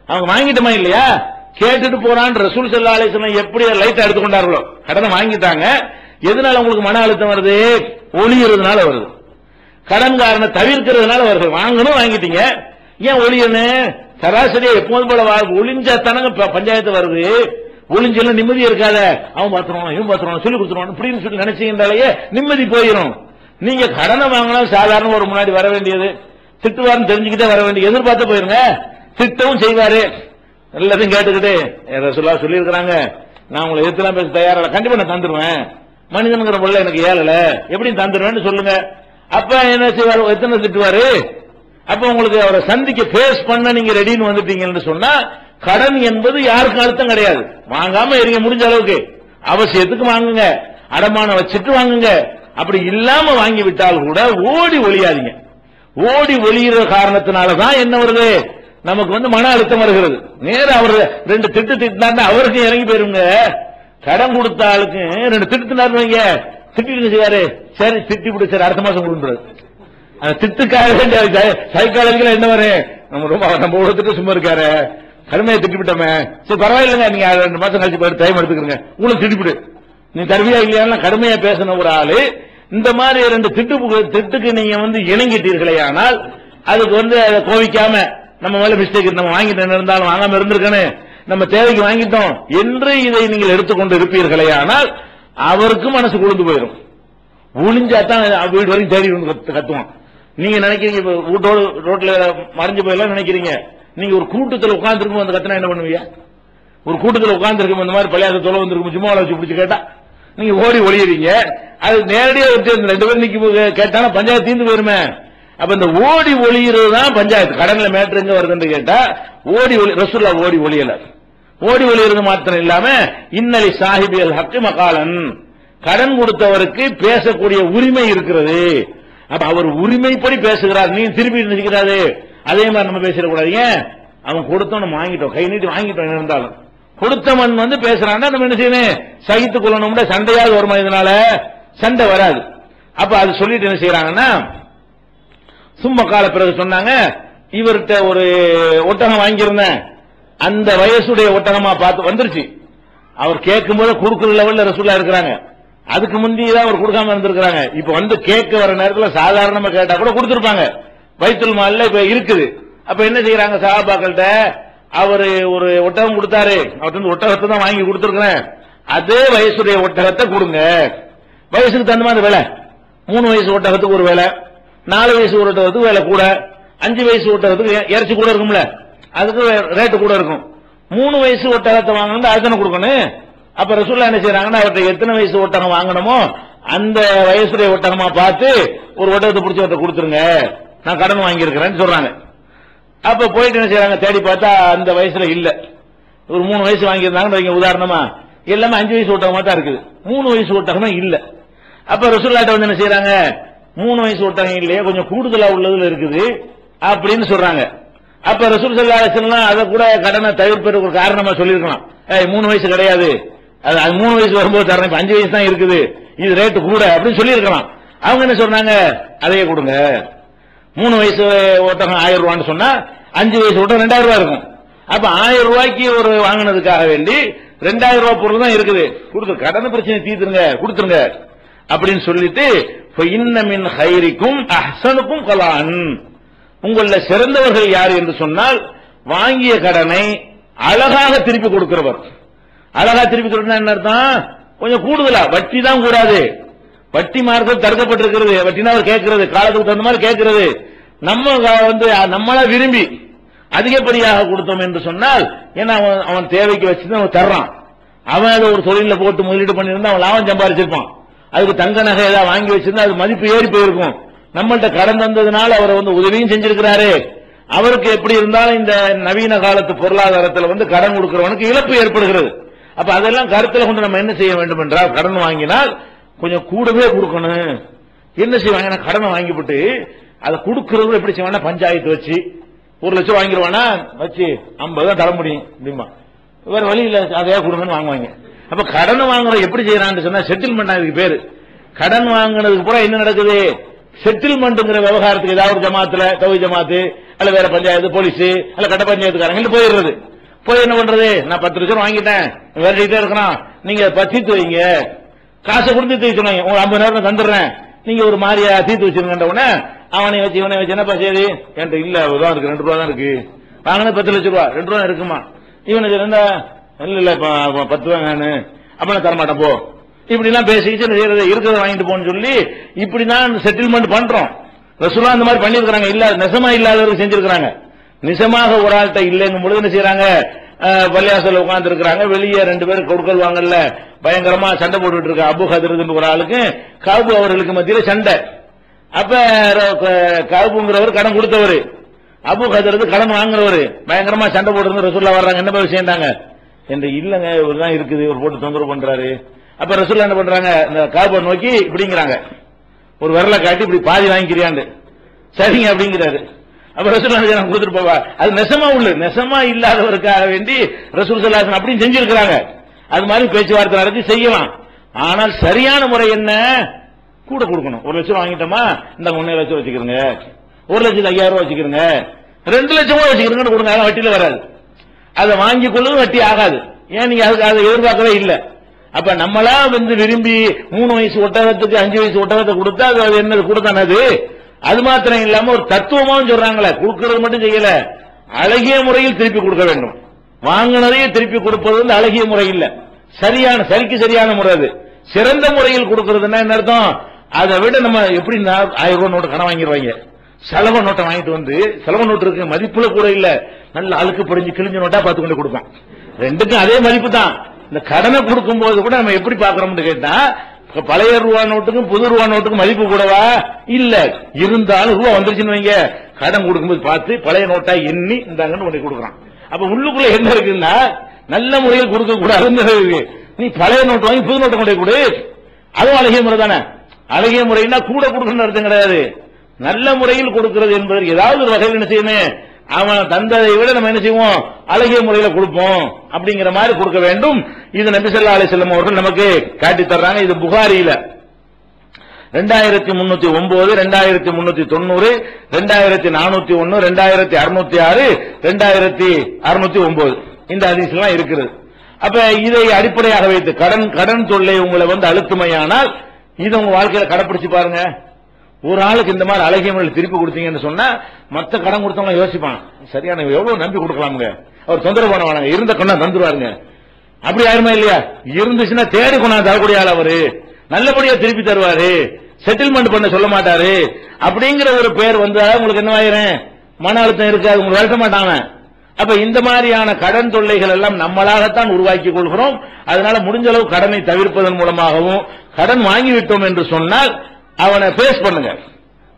அவங்க வாங்கிட்டோமா இல்லையா, கேட்டுட்டு போறான். ரசூல் ஸல்லல்லாஹு அலைஹி வஸல்லம் எப்படி லைட்டா எடுத்துக்கொண்டார்களோ, கடனை வாங்கிட்டாங்க. எதனால உங்களுக்கு மன அழுத்தம் வருது, ஒளிகிறதுனால வருது. கடன்காரனை தவிர்க்கிறதுனால வருது. வாங்கணும் வாங்கிட்டீங்க, ஏன் ஒளியணும், சராசரியா எப்போதும் போல ஒளிஞ்சா தானங்க பஞ்சாயத்து வருது. ஒளிஞ்செல்லாம் நிம்மதி இருக்காத, அவன் பாத்துருவான் இவன் பாத்துருவான் சொல்லி கொடுத்துருவான் அப்படின்னு சொல்லி நினைச்சீங்கன்னாலேயே நிம்மதி போயிடும். நீங்க கடனை வாங்கினா சாதாரண ஒரு முன்னாடி வர வேண்டியது, திட்டுவாருன்னு தெரிஞ்சுக்கிட்டே வர வேண்டிய எதிர்பார்த்து போயிருங்க. திட்டவும் செய்வாரு, எல்லாத்தையும் கேட்டுக்கிட்டு ரசூலுல்லாஹ் சொல்லி இருக்கிறாங்க, நான் உங்களை எதிர்த்துலாம் பேச தயாரில்ல, கண்டிப்பா நான் தந்துருவேன், மனிதனுங்கிற பொருள் எனக்கு ஏழல எப்படி தந்துருவேன்னு சொல்லுங்க. அப்ப என்ன செய்வாரு, எத்தனை திட்டுவாரு. அப்ப உங்களுக்கு அவரை சந்திக்க பேஸ் பண்ண நீங்க ரெடின்னு வந்துட்டீங்கன்னு சொன்னா கடன் என்பது யாருக்கும் அர்த்தம் கிடையாது. வாங்காம இருங்க, முடிஞ்ச அளவுக்கு அவசியத்துக்கு வாங்குங்க, அடமானம் வச்சுட்டு வாங்குங்க. அப்படி இல்லாம வாங்கி விட்டால் கூட ஓடி ஒளியாதீங்க. ஓடி ஒளிகிற காரணத்தினாலதான் என்ன வருது, நமக்கு மன அழுத்தம் வருகிறது. நேரம் அவர் 2 திட்டு திட்டினார்னா அவருக்கு இறங்கி போயிருங்க. கடன் கொடுத்த ஆளுக்கு 2 திட்டுனாரு வைங்க, திட்டிட்டு செய்யாரு, சரி திட்டி விடு, சரி அடுத்த மாசம் கொடுன்றாரு. அந்த திட்டுக்காக சைக்காலஜிக்கலா என்ன வரும், நம்ம உலகத்துக்கு சும்மா இருக்காரு, கடுமையை திட்டிவிட்டோமே, சரி பரவாயில்லைங்க, நீங்க 2 மாசம் கழிச்சு போயிட்டு டைம் எடுத்துக்கிறீங்க, உங்களுக்கு திட்டிவிடு, நீ தருவியா இல்லையா கடுமையா பேசின ஒரு ஆளு இந்த மாதிரி 2 திட்டுக்கு நீங்க இணங்கிட்டீர்களே, ஆனால் அதுக்கு அதை கோவிக்காம நம்ம மேல மிஸ்டேக், நம்ம வாங்கிட்டு இருந்தாலும் வாங்காம இருந்திருக்கணும், நம்ம தேவைக்கு வாங்கிட்டோம் என்று இதை நீங்கள் எடுத்துக்கொண்டு இருப்பீர்களே, ஆனால் அவருக்கும் மனசு குளிர்ந்து போயிடும். ஒளிஞ்சாதான் வீடு வரைக்கும் தேடி கத்துவான். நீங்க நினைக்கிறீங்க வீட்டோடு ரோட்ல மறைஞ்சு போயெல்லாம் நினைக்கிறீங்க, நீங்க ஒரு கூட்டத்தில் உட்கார்ந்து இருக்கும் அந்த கத்தனா என்ன பண்ணுவீங்க? ஒரு கூட்டத்தில் உட்கார்ந்து இருக்கும் இந்த மாதிரி பழைய தொலை வந்திருக்கும், சும்மா வச்சு பிடிச்சு கேட்டா நீங்க ஓடி ஒளியறீங்க. அது நேரடியாக 2 பேர் நிக்க கேட்டாலும் பஞ்சாயத்து தீர்ந்து போயிருமே. அப்ப இந்த ஓடி ஒளிகிறது தான் பஞ்சாயத்து. கடன்ல மேட்ரு எங்க வருதுன்னு கேட்டா ஓடி ஒளி, ரசூலுல்லாஹ் ஓடி ஒளியல, ஓடி ஒளிகிறது மாத்திரம் இல்லாம இன்னலி சாஹிபில் ஹக்கி மகாலன், கடன் கொடுத்தவருக்கு பேசக்கூடிய உரிமை இருக்கிறது. அப்ப அவர் உரிமைப்படி பேசுகிறார், நீ திருப்பி நினைக்கிறாரு அதே மாதிரி நம்ம பேசிடக்கூடாது. அவன் கொடுத்தோம், நம்ம வாங்கிட்டோம், கை நீட்டி வாங்கிட்டோம், இருந்தாலும் கொடுத்தவன் பேசுறான்னா நம்ம என்ன செய்யணும், சகித்துக் கொள்ளணும். சண்டையாவது வருமா, இதனால சண்டை வராது. அப்ப அது சொல்லிட்டு என்ன செய்யறாங்கன்னா, சும்மா கால பிறகு சொன்னாங்க, இவர்கிட்ட ஒரு ஒட்டகம் வாங்கியிருந்தேன், அந்த வயசுடைய ஒட்டகமா பார்த்து வந்துருச்சு. அவர் கேட்கும் போது கொடுக்குற லெவல்ல ரசூலுல்லாஹ் இருக்கிறாங்க, அதுக்கு முந்திதான் அவர் கொடுக்காம இருந்திருக்காங்க. இப்ப கேட்க வர நேரத்தில் சாதாரணமா கேட்டா கூட கொடுத்திருப்பாங்க. பைத்துல் மால்ல இப்ப இருக்குது. அப்ப என்ன செய்யறாங்க சஹாபாக்கள்கிட்ட, அவரு ஒரு ஒட்டகம் கொடுத்தாரு, அவர்கிட்ட ஒட்டகத்தை தான் வாங்கி கொடுத்திருக்கிறேன், அதே வயசுடைய ஒட்டகத்தை கொடுங்க. வயசுக்கு தகுந்த மாதிரி வேலை, 3 வயசு ஒட்டகத்துக்கு ஒரு வேலை, 4 வயசு ஒட்டகத்துக்கு வேலை கூட, 5 வயசு ஒட்டகத்துக்கு இறைச்சி கூட இருக்கும்ல, அதுக்கு ரேட்டு கூட இருக்கும். 3 வயசு ஒட்டகத்தை வாங்கணும், அதுதானே கொடுக்கணும். அப்ப ரசூலுல்லாஹ் என்ன செய்யறாங்கன்னா, அவர்கிட்ட எத்தனை வயசு ஒட்டகம் வாங்கணுமோ அந்த வயசுடைய ஒட்டகமா பார்த்து ஒரு ஒட்டகத்தை பிடிச்சி அவர்கிட்ட கொடுத்துருங்க, நான் கடன் வாங்கியிருக்கிறேன்னு சொல்றாங்க. அப்ப போயிட்டு என்ன செய்யறாங்க, தேடி பார்த்தா அந்த வயசுல இல்ல. ஒரு 3 வயசு வாங்கியிருந்தாங்க உதாரணமா, எல்லாமே 5 வயசு ஒட்டகமா தான் இருக்குது, 3 வயசு ஒட்டகமே இல்ல. அப்ப ரசூலுல்லாஹ் என்ன செய்யறாங்க, 3 வயசு ஒட்டகம் இல்லையே, கொஞ்சம் கூடுதலா உள்ளதுல இருக்குது அப்படின்னு சொல்றாங்க. அப்ப ரசூல் ஸல்லல்லாஹு அலைஹி வஸல்லம் அதை கூட கடனை தவிர்ப்பதற்கு ஒரு காரணமா சொல்லியிருக்கலாம். 3 வயசு கிடையாது, அது 3 வயசு வரும்போது தரேன், 5 வயசு தான் இருக்குது, இது ரேட்டு கூட அப்படின்னு சொல்லியிருக்கலாம். அவங்க என்ன சொன்னாங்க, அதையே கொடுங்க. 3 வயசு ஒட்டகம் 1000 ரூபான்னு சொன்னா 5 வயசு ஒட்டகம் 2000 ரூபாய் இருக்கும். அப்ப 1000 ரூபாய்க்கு ஒரு வாங்கினதுக்காக வேண்டி 2000 ரூபாய் பொருள் தான் இருக்குது, கொடுத்து கடனை பிரச்சனை தீர்த்துருங்க, கொடுத்துருங்க அப்படின்னு சொல்லிட்டு, இன்ன மின் ஹைரிக்கும் அஹ்ஸனுக்கும் கலான், உங்கள சிறந்தவர்கள் யார் என்று சொன்னால் வாங்கிய கடனை அழகாக திருப்பி கொடுக்கிறவர். அழகா திருப்பி கொடுத்தா என்ன அர்த்தம், கொஞ்சம் கூடுதலா, வட்டி தான் கூடாது, வட்டி மார்க்கம் தடுக்கப்பட்டிருக்கிறது, வட்டினா அவர் கேட்கிறது காலத்துக்கு தகுந்த மாதிரி கேட்கிறது, நம்ம நம்மளா விரும்பி அதிகப்படியாக கொடுத்தோம் என்று சொன்னால், ஏன்னா அவன் தேவைக்கு வச்சுதான் அவன் தர்றான், அவன் அதை ஒரு தொழில போட்டு முதலீடு பண்ணியிருந்தா அவன் லாபம் சம்பாதிச்சிருப்பான், அதுக்கு தங்க நகை ஏதாவது வாங்கி வச்சிருந்தா அது மதிப்பு ஏறி போயிருக்கும். நம்மள்ட்ட கடன் தந்ததுனால அவர் உதவியும் செஞ்சிருக்கிறாரு. அவருக்கு எப்படி இருந்தாலும் இந்த நவீன காலத்து பொருளாதாரத்தில் கடன் கொடுக்கிறவனுக்கு இழப்பு ஏற்படுகிறது. அப்ப அதெல்லாம் கருத்தில் கொண்டு நம்ம என்ன செய்ய வேண்டும் என்றால், கடன் வாங்கினால் கொஞ்சம் கூடவே கொடுக்கணும். என்ன செய்வாங்க, கடனை வாங்கிவிட்டு அதை கொடுக்கறது எப்படி செய்வானா, பஞ்சாயத்து வச்சு 1 லட்சம் வாங்கிடுவானா, வச்சு 50 தான் தர முடியும் அப்படிமா, வேற வழி இல்ல அதையா கொடுங்கன்னு வாங்குவாங்க. அப்ப கடன் வாங்குறது எப்படி செய்யறான்னு சொன்னா செட்டில்மெண்ட், அதுக்கு பேரு. கடன் வாங்கினதுக்கு பூரா என்ன நடக்குது, செட்டில்மெண்ட்ங்கிற விவகாரத்துக்கு ஏதாவது ஒரு ஜமாத்துல, தௌஹீத் ஜமாத்து அல்ல வேற பஞ்சாயத்து, போலீஸ் அல்ல கட்ட பஞ்சாயத்துக்காரங்க போயிடுறது. போய் என்ன பண்றது, நான் 10 லட்சம் வாங்கிட்டேன், வேறிட்டே இருக்கிறான், நீங்க தீர்த்து வைங்க, காசை கொடுத்து தீர்த்து சொன்னாங்க, உங்களுக்கு 50 நேரம் தந்துடுறேன், நீங்க ஒரு மாதிரியா தீர்த்து வச்சிருக்க உடனே அவனை வச்சு இவனை வச்சு என்னப்பா சரி என்கிட்ட இல்ல தான் இருக்கு, 2 ரூபா தான் இருக்கு, வாங்கினா 10 லட்சம் ரூபா, 2 ரூபா இருக்குமா, இவனுக்கு இருந்தா இல்ல 10 ரூபா நானு அப்ப நான் தரமாட்டேன் போ, இப்படி எல்லாம் பேசிக்கிட்டு இருக்கிறத வாங்கிட்டு போன்னு சொல்லி இப்படிதான் செட்டில்மெண்ட் பண்றோம். ரசூலுல்லாஹ் அந்த மாதிரி பண்ணிருக்காங்க, இல்ல நெசமா இல்லாதவருக்கு செஞ்சிருக்காங்க. நிஜமாக ஒரு ஆள்கிட்ட இல்லைங்கும் பொழுது என்ன செய்யறாங்க, பள்ளியாசல உட்கார்ந்து இருக்கிறாங்க, வெளியே 2 பேரும் கொடுக்கல் வாங்கல பயங்கரமா சண்டை போட்டுட்டு இருக்க அபு ஹதரத் ஒரு ஆளுக்கு காபு அவர்களுக்கு மத்தியில சண்டை. அப்ப காபுங்கிறவர் கடன் கொடுத்தவர், அபு ஹதரத் கடன் வாங்குறவர், பயங்கரமா சண்டை போட்டு ரசூலுல்லாஹ் வர்றாங்க, என்ன விஷயம்டாங்க என்று, இல்லங்க இவர்தான் இருக்குது, ஒரு போட்டு தொந்தரவு பண்றாரு. அப்ப ரசூலுல்லாஹ் என்ன பண்றாங்க, இந்த காபை நோக்கி இப்படிங்கிறாங்க, ஒரு விரலை காட்டி இப்படி பாதி வாங்கிக்கிறியாண்டு, சரிங்க அப்படிங்கிறாரு. அப்ப ரசூலுல்லாஹி நான் கொடுத்துட்டு போவா, அது நெசமா இல்லாதவருக்காக வேண்டி ரசூல் ஸல்லல்லாஹு அலைஹி வஸல்லம் அப்படி செஞ்சிருக்கிறாங்க. அது மாதிரி பேச்சுவார்த்தை நடத்தி செய்யலாம். ஆனால் சரியான முறை என்ன? கூட கொடுக்கணும். 1 லட்சம் வாங்கிட்டோமா, இந்த 1 லட்சம் வச்சுக்கிறங்க, 1,05,000 வச்சுக்கிறங்க, 2 லட்சம் வச்சுக்கிறங்க கொடுங்க, அதெல்லாம் வட்டியில வராது. அதை வாங்கி கொள்வது வட்டி ஆகாது. ஏன் நீங்க அதுக்கு அதை எதிர்பார்க்கவே இல்லை. அப்ப நம்மளா விரும்பி 3 வயசு ஒட்டகத்துக்கு 5 வயசு ஒட்டகத்தை கொடுத்தா அது என்னது கொடுத்தானது. அது மாத்திரம் இல்லாம ஒரு தத்துவமாவும் சொல்றாங்களே, கொடுக்கிறது மட்டும் செய்யல, அழகிய முறையில் திருப்பி கொடுக்க வேண்டும். வாங்கினதையே திருப்பி கொடுப்பது அழகிய முறை இல்ல, சரிக்கு சரியான முறை. அது சிறந்த முறையில் கொடுக்கறதுன்னா என்ன அர்த்தம்? அதை விட நம்ம எப்படி 1000 ரூபாய் நோட்டு கடன் வாங்கிடுவாங்க, செலவ நோட்டை வாங்கிட்டு வந்து, செலவு நோட்டு இருக்கு மதிப்புல கூட இல்ல, நல்ல அழுக்கு படிஞ்சு கிழிஞ்ச நோட்டா பார்த்து கொண்டு கொடுப்பான். ரெண்டுக்கும் அதே மதிப்பு தான். இந்த கடனை கொடுக்கும் போது கூட நம்ம எப்படி பாக்குறோம்னு கேட்டா, பழைய ரூபா நோட்டுக்கும் புது ரூபா நோட்டுக்கும் மதிப்பு கூடவா இல்ல, இருந்தாலும் ரூபா வந்துருச்சுன்னு வைங்க, கடன் கொடுக்கும்போது பார்த்து பழைய நோட்டா எண்ணி இந்தாங்கன்னு கொண்டு கொடுக்குறான். அப்ப உள்ளுக்குள்ள என்ன இருக்குன்னா, நல்ல முறையில் கொடுக்க கூடாதுன்னு, நீ பழைய நோட்டு வாங்கி புது நோட்டை கொண்டு கொடு, அதுவும் அழகிய முறை தானே. அழகிய முறைன்னா கூட கொடுக்கணும்னு அர்த்தம் கிடையாது. நல்ல முறையில் கொடுக்கிறது என்பதற்கு ஏதாவது ஒரு வகையில் என்ன செய்யணும், அவன் தந்ததை விட நம்ம என்ன செய்வோம், அழகிய முறையில் கொடுப்போம் அப்படிங்கிற மாதிரி கொடுக்க வேண்டும். இது நபி ஸல்லல்லாஹு அலைஹி வஸல்லம் அவர்கள் நமக்கு காட்டி தர்றாங்க. இது புகாரியில 2309, 2390, 2401, 2606, 2609 இந்த ஹதீஸ் எல்லாம் இருக்கிறது. அப்ப இதை அடிப்படையாக வைத்து கடன் தொல்லை உங்களை அழுத்துமையானால் இது உங்க வாழ்க்கையில கடைப்பிடிச்சு பாருங்க. ஒரு ஆளுக்கு இந்த மாதிரி அழகிய முறையில் திருப்பி கொடுத்தீங்கன்னு சொன்னா மத்த கடன் கொடுத்தவங்க யோசிப்பான், சரியான எவ்வளவு நம்பி கொடுக்கலாமுங்க, அவர் தொந்தரவு பண்ண வேணாங்க, இருந்த கொண்டா தந்துருவாருங்க. அப்படி யாருமே இல்லையா? இருந்துச்சுன்னா தேடி கொண்டா தரக்கூடிய ஆள், அவரு நல்லபடியா திருப்பி தருவாரு, செட்டில்மெண்ட் பண்ண சொல்ல மாட்டாரு அப்படிங்கிற ஒரு பேர் வந்தா உங்களுக்கு என்ன ஆயிரும், மன அழுத்தம் இருக்காது, உங்களுக்கு வளர்க்க மாட்டாங்க. அப்ப இந்த மாதிரியான கடன் தொல்லைகள் எல்லாம் நம்மளாகத்தான் உருவாக்கி கொள்கிறோம். அதனால முடிஞ்ச அளவு கடனை தவிர்ப்பதன் மூலமாகவும், கடன் வாங்கிவிட்டோம் என்று சொன்னால் அவனை பேஸ் பண்ணுங்க,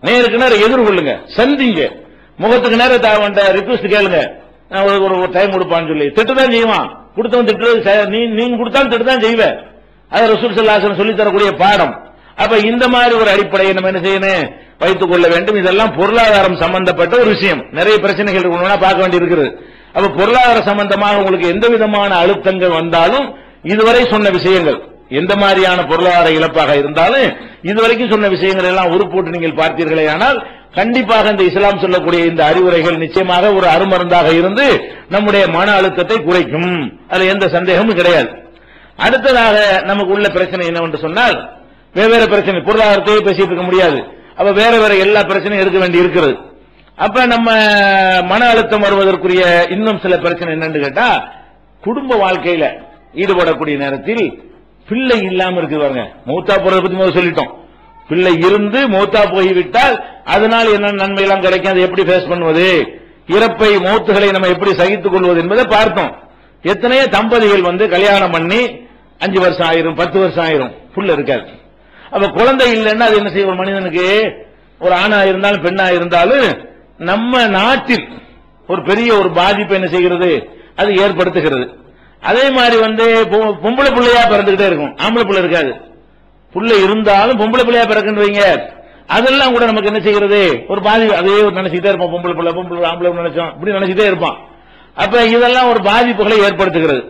நேருக்கு நேரம் எதிர்கொள்ளுங்க, சந்திங்க, முகத்துக்கு நேரம் ரிக்வெஸ்ட் கேளுங்க, ஒரு டைம் கொடுப்பான்னு சொல்லி திட்டுதான் செய்வான். கொடுத்தவன் திட்டு, நீங்க கொடுத்தாலும் திட்டுதான் செய்வேன். அது ரசூல் ஸல்லல்லாஹு அலைஹி வஸல்லம் சொல்லி தரக்கூடிய பாடம். அப்ப இந்த மாதிரி ஒரு அடிப்படையை நம்ம என்ன செய்யணும், வைத்துக் கொள்ள வேண்டும். இதெல்லாம் பொருளாதாரம் சம்பந்தப்பட்ட ஒரு விஷயம். நிறைய பிரச்சனைகள் பார்க்க வேண்டி இருக்கிறது. அப்ப பொருளாதார சம்பந்தமாக உங்களுக்கு எந்த விதமான அழுத்தங்கள் வந்தாலும், இதுவரை சொன்ன விஷயங்கள் எந்த மாதிரியான பொருளாதார இழப்பாக இருந்தாலும் இதுவரைக்கும் சொன்ன விஷயங்கள் எல்லாம் உருப்போட்டு நீங்கள் பார்த்தீர்களே ஆனால் கண்டிப்பாக இந்த இஸ்லாம் சொல்லக்கூடிய இந்த அறிவுரைகள் நிச்சயமாக ஒரு அருமருந்தாக இருந்து நம்முடைய மன அழுத்தத்தை குறைக்கும். அதுல எந்த சந்தேகமும் கிடையாது. அடுத்ததாக நமக்கு உள்ள பிரச்சனை என்னவென்று சொன்னால், வெவ்வேறு பிரச்சனை, பொருளாதாரத்தையே பேசிட்டு இருக்க முடியாது. அப்ப வேற வேற எல்லா பிரச்சனையும் எடுக்க வேண்டி இருக்கிறது. அப்ப நம்ம மன அழுத்தம் வருவதற்குரிய இன்னும் சில பிரச்சனை என்னன்னு கேட்டா, குடும்ப வாழ்க்கையில ஈடுபடக்கூடிய நேரத்தில் பிள்ளை இல்லாம இருக்கு பாருங்க. மௌத்தா போறதை பத்தி முதல்ல சொல்லிட்டோம். பிள்ளை இருந்து மௌத்தா போய்விட்டால் அதனால் என்ன நன்மை எல்லாம் கிடைக்கும், அதை எப்படி ஃபேஸ் பண்ணுவது, இறப்பை மௌத்துகளை நம்ம எப்படி சகித்துக் கொள்வது என்பதை பார்த்தோம். எத்தனையோ தம்பதிகள் கல்யாணம் பண்ணி 5 வருஷம் ஆயிரும், 10 வருஷம் ஆயிரும், புள்ள இருக்காது. அப்ப குழந்தை இல்லைன்னா அது என்ன செய்யும், ஒரு மனிதனுக்கு, ஒரு ஆணா இருந்தாலும் பெண்ணா இருந்தாலும் நம்ம நாட்டில் ஒரு பெரிய ஒரு பாதிப்பு என்ன செய்கிறது, அது ஏற்படுத்துகிறது. அதே மாதிரி பொம்பளை பிள்ளையா பிறந்துகிட்டே இருக்கும், ஆம்பளை பிள்ளை இருக்காது. புள்ள இருந்தாலும் பொம்பளை பிள்ளையா பிறக்குன்றீங்க, அதெல்லாம் கூட நமக்கு என்ன செய்கிறது, ஒரு பாதிப்பு. அதே நினைச்சுட்டே இருப்போம், பொம்பளை பிள்ளை ஆம்பளை நினைச்சோம், இப்படி நினைச்சுட்டே இருப்பான். அப்ப இதெல்லாம் ஒரு பாதிப்புகளை ஏற்படுத்துகிறது.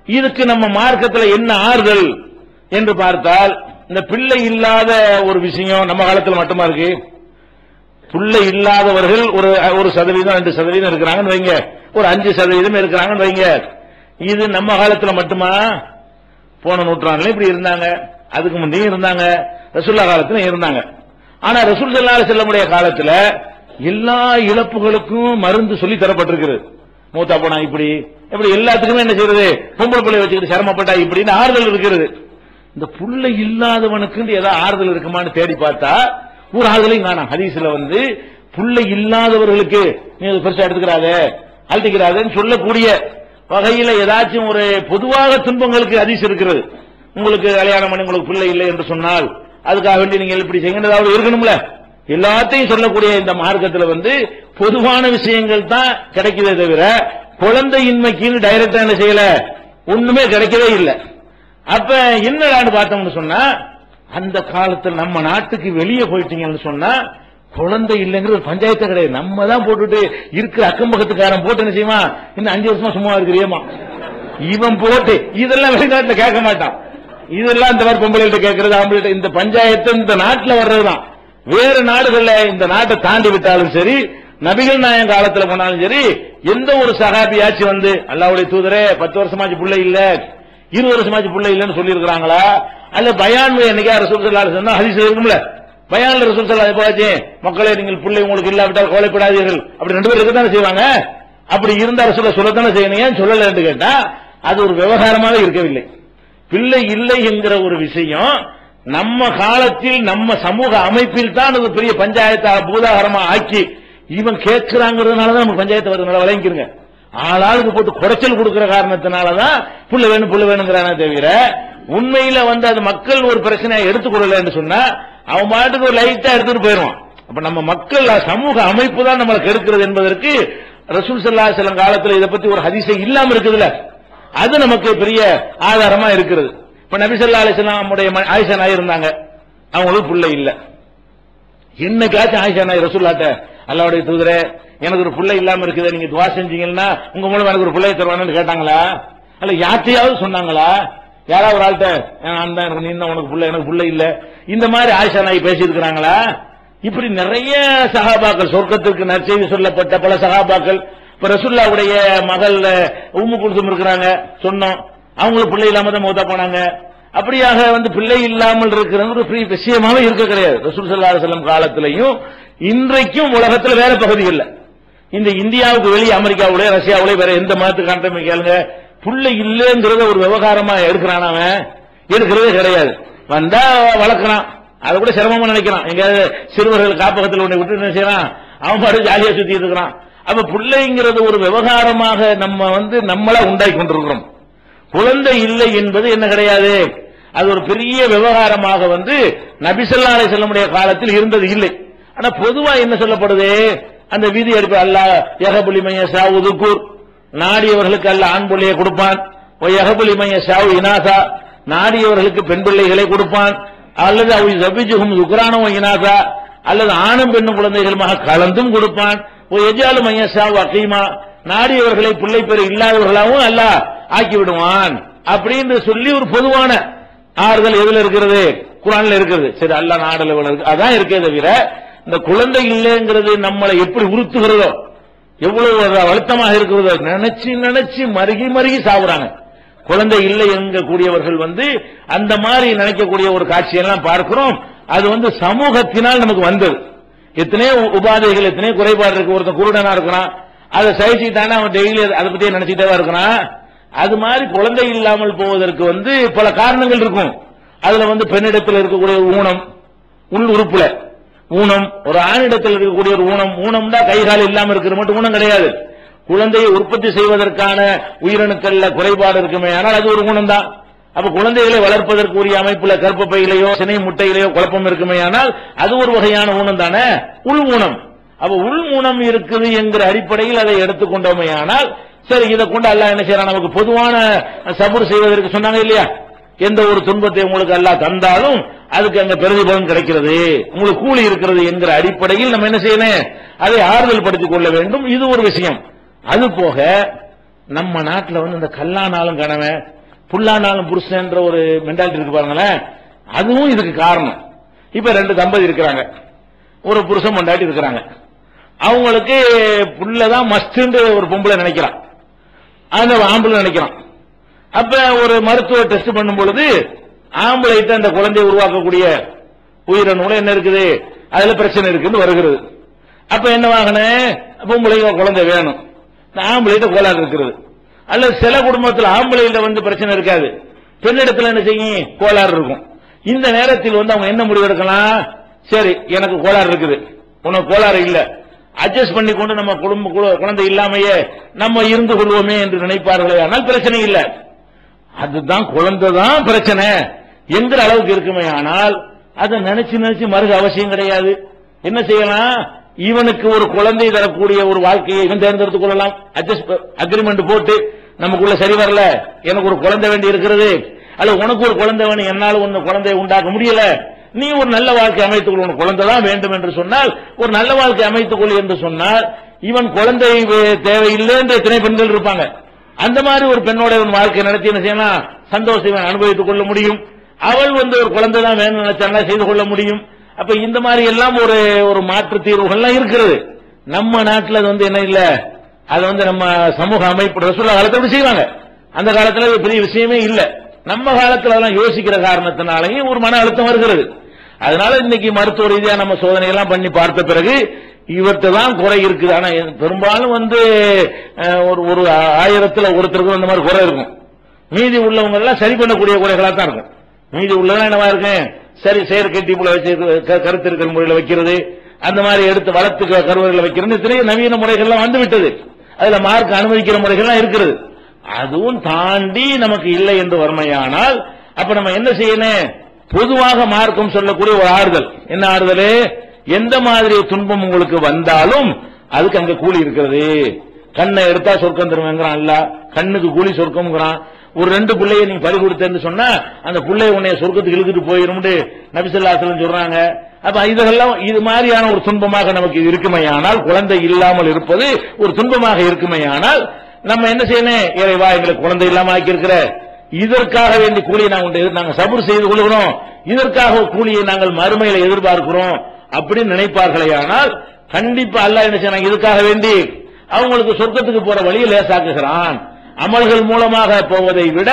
இதுக்கு நம்ம மார்க்கத்தில் என்ன ஆறுதல் என்று பார்த்தால், இந்த பிள்ளை இல்லாத ஒரு விஷயம் நம்ம காலத்தில் மட்டுமா இருக்கு. பிள்ளை இல்லாதவர்கள் ஒரு 1% 2% இருக்கிறாங்கன்னு வைங்க, ஒரு 5% இருக்கிறாங்கன்னு வைங்க. இது நம்ம காலத்தில் மட்டுமா? போன நூற்றாண்டுல இப்படி இருந்தாங்க, அதுக்கு முன்னே இருந்தாங்க, ரசூலுல்லாஹ் காலத்துல இருந்தாங்க. ஆனா ரசூல் ஸல்லல்லாஹு அலைஹி வஸல்லம் காலத்துல எல்லா இழப்புகளுக்கும் மருந்து சொல்லி தரப்பட்டிருக்கிறது. மூத்தா போனா இப்படி எல்லாத்துக்குமே என்ன செய்யறது, பொம்பளை பிள்ளை வச்சுக்கிட்டு சிரமப்பட்டா இப்படின்னு ஆறுதல் இருக்கிறது. இந்த புள்ளை இல்லாதவனுக்கு ஏதாவது ஆறுதல் இருக்குமான்னு தேடி பார்த்தா ஒரு ஆறுதலையும் காணோம். ஹதீஸ்ல புள்ளை இல்லாதவர்களுக்கு நீ பெருசா எடுத்துக்கிறாத, அழட்டிக்கிறாதன்னு சொல்லக்கூடிய வகையில ஏதாச்சும் ஒரு பொதுவாக துன்பங்களுக்கு ஹதீஸ் இருக்கிறது. உங்களுக்கு கல்யாணம் பண்ணி உங்களுக்கு பிள்ளை இல்லை என்று சொன்னால் அதுக்காக வேண்டி நீங்க இப்படி செய்யணும் இருக்கணும்ல. எல்லாத்தையும் சொல்லக்கூடிய இந்த மார்க்கத்தில் பொதுவான விஷயங்கள் தான் கிடைக்கவே தவிர குழந்தையின்மைக்கு டைரக்டா என்ன செய்யல, ஒண்ணுமே கிடைக்கவே இல்லை. அப்ப என்னடான்னு பார்த்தோம்னு சொன்னா, அந்த காலத்தில் நம்ம நாட்டுக்கு வெளியே போயிட்டீங்கன்னு சொன்னா குழந்தை இல்லைங்கிறது பஞ்சாயத்து கிடையாது. நம்ம தான் போட்டுட்டு இருக்கிற அக்கம் பக்கத்துக்காரன் போட்டு என்ன செய்வான், இன்னும் 5 வருஷமா சும்மா இருக்கிறியமா இவன் போட்டு இதெல்லாம் வெளிநாட்டுல கேட்க மாட்டான். இதெல்லாம் இந்த மாதிரி பொம்பளைகிட்ட கேட்கறது, ஆம்பளை இந்த பஞ்சாயத்து இந்த நாட்டில் வர்றதுதான். வேறு நாடுகள்ல இந்த நாட்டை தாண்டி விட்டாலும் சரி, நபிகள் நாயகம் காலத்துல போனாலும் சரி, எந்த ஒரு சஹாபியாச்சு வந்து அல்லாஹ்வுடைய தூதரே 10 வருஷமாச்சு புள்ளை இல்ல, 20 வருஷமாச்சு புள்ளை இல்லன்னு சொல்லி இருக்கிறாங்களா? அல்ல பயான் என்னைக்கா ரசூல் ஸல்லல்லாஹு அலைஹி வஸல்லம் ஹதீஸ் இருக்கும்ல, பயான்ல ரசூல் ஸல்லல்லாஹு அலைஹி வஸல்லம் மக்களே நீங்கள் புள்ளை உங்களுக்கு இல்லாவிட்டால் கவலைப்படாதீர்கள் அப்படி 2 பேர் இருக்கத்தானே செய்வாங்க. அப்படி இருந்தா ரசூல் சொல்லத்தானே செய்யணும். ஏன் சொல்லலன்னு கேட்டா அது ஒரு விவகாரமாக இருக்கவில்லை. பிள்ளை இல்லை என்கிற ஒரு விஷயம் நம்ம காலத்தில் நம்ம சமூக அமைப்பில் தான் அது பெரிய பஞ்சாயத்து பூதாகரமா ஆக்கி இவன் கேட்கிறாங்கிறதுனாலதான் நமக்கு பஞ்சாயத்து வருதுனால விளங்கிருங்க. ஆளாளுக்கு போட்டு குறைச்சல் கொடுக்கிற காரணத்தினாலதான் புள்ள வேணுங்கிறானே தவிர உண்மையில வந்து அது மக்கள் ஒரு பிரச்சனையை எடுத்துக்கொள்ளலன்னு சொன்னா அவன் பாட்டுக்கு ஒரு லைட்டா எடுத்துட்டு போயிடுவான். அப்ப நம்ம மக்கள் சமூக அமைப்பு தான் நம்மளை கெடுக்கிறது என்பதற்கு ரசூல் ஸல்லல்லாஹு அலைஹி வஸல்லம் காலத்துல இதை பத்தி ஒரு ஹதீஸே இல்லாம இருக்குதுல்ல, அது நமக்கு பெரிய ஆதாரமா இருக்கிறது. இப்ப நபி ஸல்லல்லாஹு அலைஹி வஸல்லம் ஆயிஷா நாய் இருந்தாங்க, அவங்களுக்கு புள்ளை இல்ல. என்னைக்காச்சும் ஆயிஷா நாய் ரசூலுல்லாஹ்ட்ட அல்லாஹ்வுடைய தூதரே எனக்கு ஒரு புள்ளை இல்லாம இருக்குது, நீங்க துஆ செஞ்சீங்கன்னா உங்க மூலம் எனக்கு ஒரு புள்ளையை தருவானு கேட்டாங்களா? அல்ல யார்ட்டையாவது சொன்னாங்களா? யாராவது ஒரு ஆள்கிட்ட நீ உனக்கு புள்ளை எனக்கு புள்ளை இல்ல இந்த மாதிரி ஆயிஷா நாய் பேசி இருக்கிறாங்களா? இப்படி நிறைய சஹாபாக்கள், சொர்க்கத்திற்கு நற்செய்தி சொல்லப்பட்ட பல சஹாபாக்கள், இப்ப ரசூலுல்லாஹ்வுடைய மகள் உம்மு குல்சும் இருக்கிறாங்க சொன்னோம், அவங்களுக்கு பிள்ளை இல்லாம தான் மௌத்தா போனாங்க. அப்படியாக வந்து பிள்ளை இல்லாமல் இருக்கிறது ஒரு பெரிய விஷயமாவே இருக்க கிடையாது. ரசூல் ஸல்லல்லாஹு அலைஹி வஸல்லம் காலத்திலையும் இன்றைக்கும் உலகத்துல வேற பகுதிகளில், இந்த இந்தியாவுக்கு வெளியே அமெரிக்காவுடைய ரஷ்யாவுடைய வேற எந்த மதத்துக்கு காண்ட கேளுங்க, பிள்ளை இல்லைங்கிறத ஒரு விவகாரமா எடுக்கிறான். அவன் எடுக்கிறதே கிடையாது. வந்தா வளர்க்கிறான், அதை கூட சிரமமா நினைக்கிறான். எங்கேயாவது சிறுவர்கள் காப்பகத்தில் ஒன்றை விட்டு என்ன செய்யறான், அவன் பாட்டு ஜாலியா சுத்திட்டு இருக்கிறான். அப்ப பிள்ளைங்கிறது ஒரு விவகாரமாக நம்ம வந்து நம்மளா உண்டாக்கி கொண்டிருக்கிறோம். குழந்தை இல்லை என்பது என்ன கிடையாது, அது ஒரு பெரிய விவகாரமாக வந்து நபி ஸல்லல்லாஹு அலைஹி வஸல்லம் காலத்தில் இருந்தது இல்லை. ஆனா பொதுவா என்ன சொல்லப்படுது, அந்த விதி எடுப்பு அல்லாஹ் யஹபுலி மன் யஷாஉ ذுகுர், நாடியவர்களுக்கு அல்லாஹ் ஆண் பிள்ளையை கொடுப்பான். வ யஹபுலி மன் யஷாஉ இனாசா, நாடியவர்களுக்கு பெண் பிள்ளைகளை கொடுப்பான். அல்லது அவ் யஸபிஜுஹும் ذுக்ரான வ இனாசா, அல்லது ஆணும் பெண்ணும் குழந்தைகளுமாக கலந்தும் கொடுப்பான். வ யஜாலு மன் யஷாஉ அகீமா, நாடியவர்களை பிள்ளை பெற இல்லாதவர்களாகவும் அல்லாஹ் ஆக்கி விடுவான் அப்படின்னு சொல்லி ஒரு பொதுவான ஆறுதல் எதுல இருக்கிறது, குர்ஆன்ல இருக்கிறது. சரி அல்லாஹ் நாடல இருக்கு அதான் இருக்கே தவிர இந்த குழந்தை இல்லைங்கிறது நம்மளை எப்படி உறுத்துகிறதோ, எவ்வளவு அழுத்தமாக இருக்கிறதோ நினைச்சு நினைச்சு மருகி சாவுறாங்க. குழந்தை இல்லை என்கக்கூடியவர்கள் வந்து அந்த மாதிரி நினைக்கக்கூடிய ஒரு காட்சியெல்லாம் பார்க்கிறோம். அது வந்து சமூகத்தினால் நமக்கு வந்தது. எத்தனையோ உபாதைகள், எத்தனையோ குறைபாடு இருக்கு. ஒருத்தன் குருடனா இருக்கிறான், அதை சகிச்சுட்டானா அவன் டெய்லி அதை பத்தியே நினைச்சுட்டே தான் இருக்கிறான். அது மாதிரி குழந்தை இல்லாமல் போவதற்கு வந்து பல காரணங்கள் இருக்கும். அதுல வந்து பெண்ணிடத்தில் இருக்கக்கூடிய ஊனம், உள் உறுப்புல ஊனம், ஒரு ஆணிடத்தில் இருக்கக்கூடிய ஒரு ஊனம்னா கை கால் இல்லாம இருக்கிற மட்டும் ஊனம் கிடையாது. குழந்தையை உற்பத்தி செய்வதற்கான உயிரணுக்கள்ல குறைபாடு இருக்குமே, ஆனால் அது ஒரு ஊனம் தான். அப்ப குழந்தைகளை வளர்ப்பதற்கு உரிய அமைப்புல கர்ப்பப்பையிலேயோ சினை முட்டையிலேயோ குழப்பம் இருக்குமே, ஆனால் அது ஒரு வகையான ஊனம் தானே, உள் ஊனம். அப்ப உள் ஊனம் இருக்குது என்கிற அடிப்படையில் அதை எடுத்துக்கொண்டோமே, ஆனால் சரி இதை கொண்டு அல்லாஹ் என்ன செய்யறான், நமக்கு பொதுவான சபூர் செய்வதற்கு சொன்னாங்க இல்லையா, எந்த ஒரு துன்பத்தை உங்களுக்கு அல்லாஹ் தந்தாலும் அதுக்கு அங்க பிரதிபலன் கிடைக்கிறது, உங்களுக்கு கூலி இருக்கிறது என்கிற அடிப்படையில் நம்ம என்ன செய்யணும், அதை ஆறுதல் படுத்திக் கொள்ள வேண்டும். இது ஒரு விஷயம். அது போக நம்ம நாட்டில் வந்து இந்த கல்லானாலும் கணவன் புல்லானாலும் புருஷன்ற ஒரு மென்டாலிட்டி இருக்கு பாருங்களேன், அதுவும் இதுக்கு காரணம். இப்ப 2 தம்பதி இருக்கிறாங்க, ஒரு புருஷன் பொண்டாட்டி இருக்கிறாங்க. அவங்களுக்கு புள்ளதான் மஸ்ட்னு ஒரு பொம்பளை நினைக்கிறான், அந்த ஆம்பளை நினைக்கிறான். அப்ப ஒரு மருத்துவ டெஸ்ட் பண்ணும் பொழுது ஆம்பளைட்ட அந்த குழந்தையை உருவாக்கக்கூடிய உயிரணுல என்ன இருக்குது, அதுல பிரச்சனை இருக்குன்னு வருகிறது. அப்ப என்ன வாங்கின, பொம்பளைக்கு குழந்தை வேணும், ஆம்பளைட்ட கோளாறு இருக்கிறது. அல்லது சில குடும்பத்தில் ஆம்பளையில வந்து பிரச்சனை இருக்காது, பெண்ணிடத்துல என்ன செய்யும் கோளாறு இருக்கும். இந்த நேரத்தில் வந்து அவங்க என்ன முடிவு எடுக்கலாம், சரி எனக்கு கோளாறு இருக்குது, உனக்கு கோளாறு இல்ல, அட்ஜஸ்ட் பண்ணி கொண்டு நம்ம குழந்தை இல்லாமையே நம்ம இருந்து கொள்வோமே என்று நினைப்பார்களே, ஆனால் பிரச்சனை இல்லை. அதுதான் குழந்தை தான் பிரச்சனை என்கிற அளவுக்கு இருக்குமே, ஆனால் அதை நினைச்சு நினைச்சு மருக அவசியம் கிடையாது. என்ன செய்யலாம், இவனுக்கு ஒரு குழந்தை தரக்கூடிய ஒரு வாழ்க்கையை இவன் தேர்ந்தெடுத்துக் கொள்ளலாம். அக்ரிமெண்ட் போட்டு நமக்குள்ள சரி வரல, எனக்கு ஒரு குழந்தை வேண்டி இருக்கிறது, அல்ல உனக்கு ஒரு குழந்தை வேணும், என்னால ஒன்னு குழந்தையை உண்டாக்க முடியல, நீ ஒரு நல்ல வாழ்க்கை அமைத்துக் கொள், குழந்தை தான் வேண்டும் என்று சொன்னால் ஒரு நல்ல வாழ்க்கை அமைத்துக் கொள் என்று சொன்னால் இவன் குழந்தை தேவையில்லை என்று எத்தனை பெண்கள் இருப்பாங்க. அந்த மாதிரி ஒரு பெண்ணோட இவன் வாழ்க்கை நடத்தி என்ன செய்யலாம், சந்தோஷம் இவன் அனுபவித்துக் கொள்ள முடியும். அவள் ஒரு குழந்தை தான் வேணும்னு நினைச்சாங்க செய்து கொள்ள முடியும். அப்ப இந்த மாதிரி எல்லாம் ஒரு மாற்று தீர்வுகள்லாம் இருக்கிறது. நம்ம நாட்டில் அது என்ன இல்ல, அது நம்ம சமூக அமைப்பு ரசூலுல்லாஹ் காலத்துல செய்வாங்க. அந்த காலத்துல பெரிய விஷயமே இல்ல. நம்ம காலத்துல அதெல்லாம் யோசிக்கிற காரணத்தினாலேயும் ஒரு மன அழுத்தம் வருகிறது. அதனால இன்னைக்கு மருத்துவ ரீதியா நம்ம சோதனை எல்லாம் பண்ணி பார்த்த பிறகு இவர்கிட்ட தான் குறை இருக்குது. ஆனா பெரும்பாலும் ஒரு 1000ல் ஒருத்தருக்கு அந்த மாதிரி குறை இருக்கும். மீதி உள்ளவங்க எல்லாம் சரி பண்ணக்கூடிய குறைகளா தான் இருக்கும். மீதி உள்ளதான் என்னவா இருக்கு, சரி செயற்கை டியூப்ல வச்சு கருத்து இருக்கிற முறையில் வைக்கிறது, அந்த மாதிரி எடுத்து வளர்த்து கருவறையில் வைக்கிறது, இத்தனை நவீன முறைகள்லாம் வந்து விட்டது. அதுல மார்க் அனுமதிக்கிற முறைகள்லாம் இருக்கிறது. அதுவும் தாண்டி நமக்கு இல்லை என்று வறுமையானால் அப்ப நம்ம என்ன செய்யணும், பொதுவாக மார்க்கம் சொல்லக்கூடிய ஒரு ஆறுதல். என்ன ஆறுதல், எந்த மாதிரி துன்பம் உங்களுக்கு வந்தாலும் அதுக்கு அங்க கூலி இருக்கிறது. கண்ணை எடுத்தா சொர்க்கம் தருவேங்கிறான் அல்ல, கண்ணுக்கு கூலி சொர்க்கம்ங்கிறான். ஒரு 2 பிள்ளைய நீங்க பறி கொடுத்தேன்னு சொன்னா அந்த பிள்ளைய உன்னைய சொர்க்கத்துக்கு இழுத்துட்டு போயிரும் நபி ஸல்லல்லாஹு அலைஹி வஸல்லம் சொல்றாங்க. அப்ப இதெல்லாம் இது மாதிரியான ஒரு துன்பமாக நமக்கு இருக்குமையானால், குழந்தை இல்லாமல் இருப்பது ஒரு துன்பமாக இருக்குமையானால் நம்ம என்ன செய்யணும், இறைவா எங்களுக்கு குழந்தை இல்லாம ஆக்கி இருக்கிற, இதற்காக வேண்டி கூலியை நாங்கள் சபர் செய்து கொள்கிறோம், இதற்காக கூலியை நாங்கள் மறுமையில எதிர்பார்க்கிறோம் அப்படின்னு நினைப்பார்களே. ஆனால் கண்டிப்பா அல்லாஹ் என்ன செய்யறாங்க, இதுக்காக வேண்டி அவங்களுக்கு சொர்க்கத்துக்கு போற வழியை லேசாக்குகிறான். அமல்கள் மூலமாக போவதை விட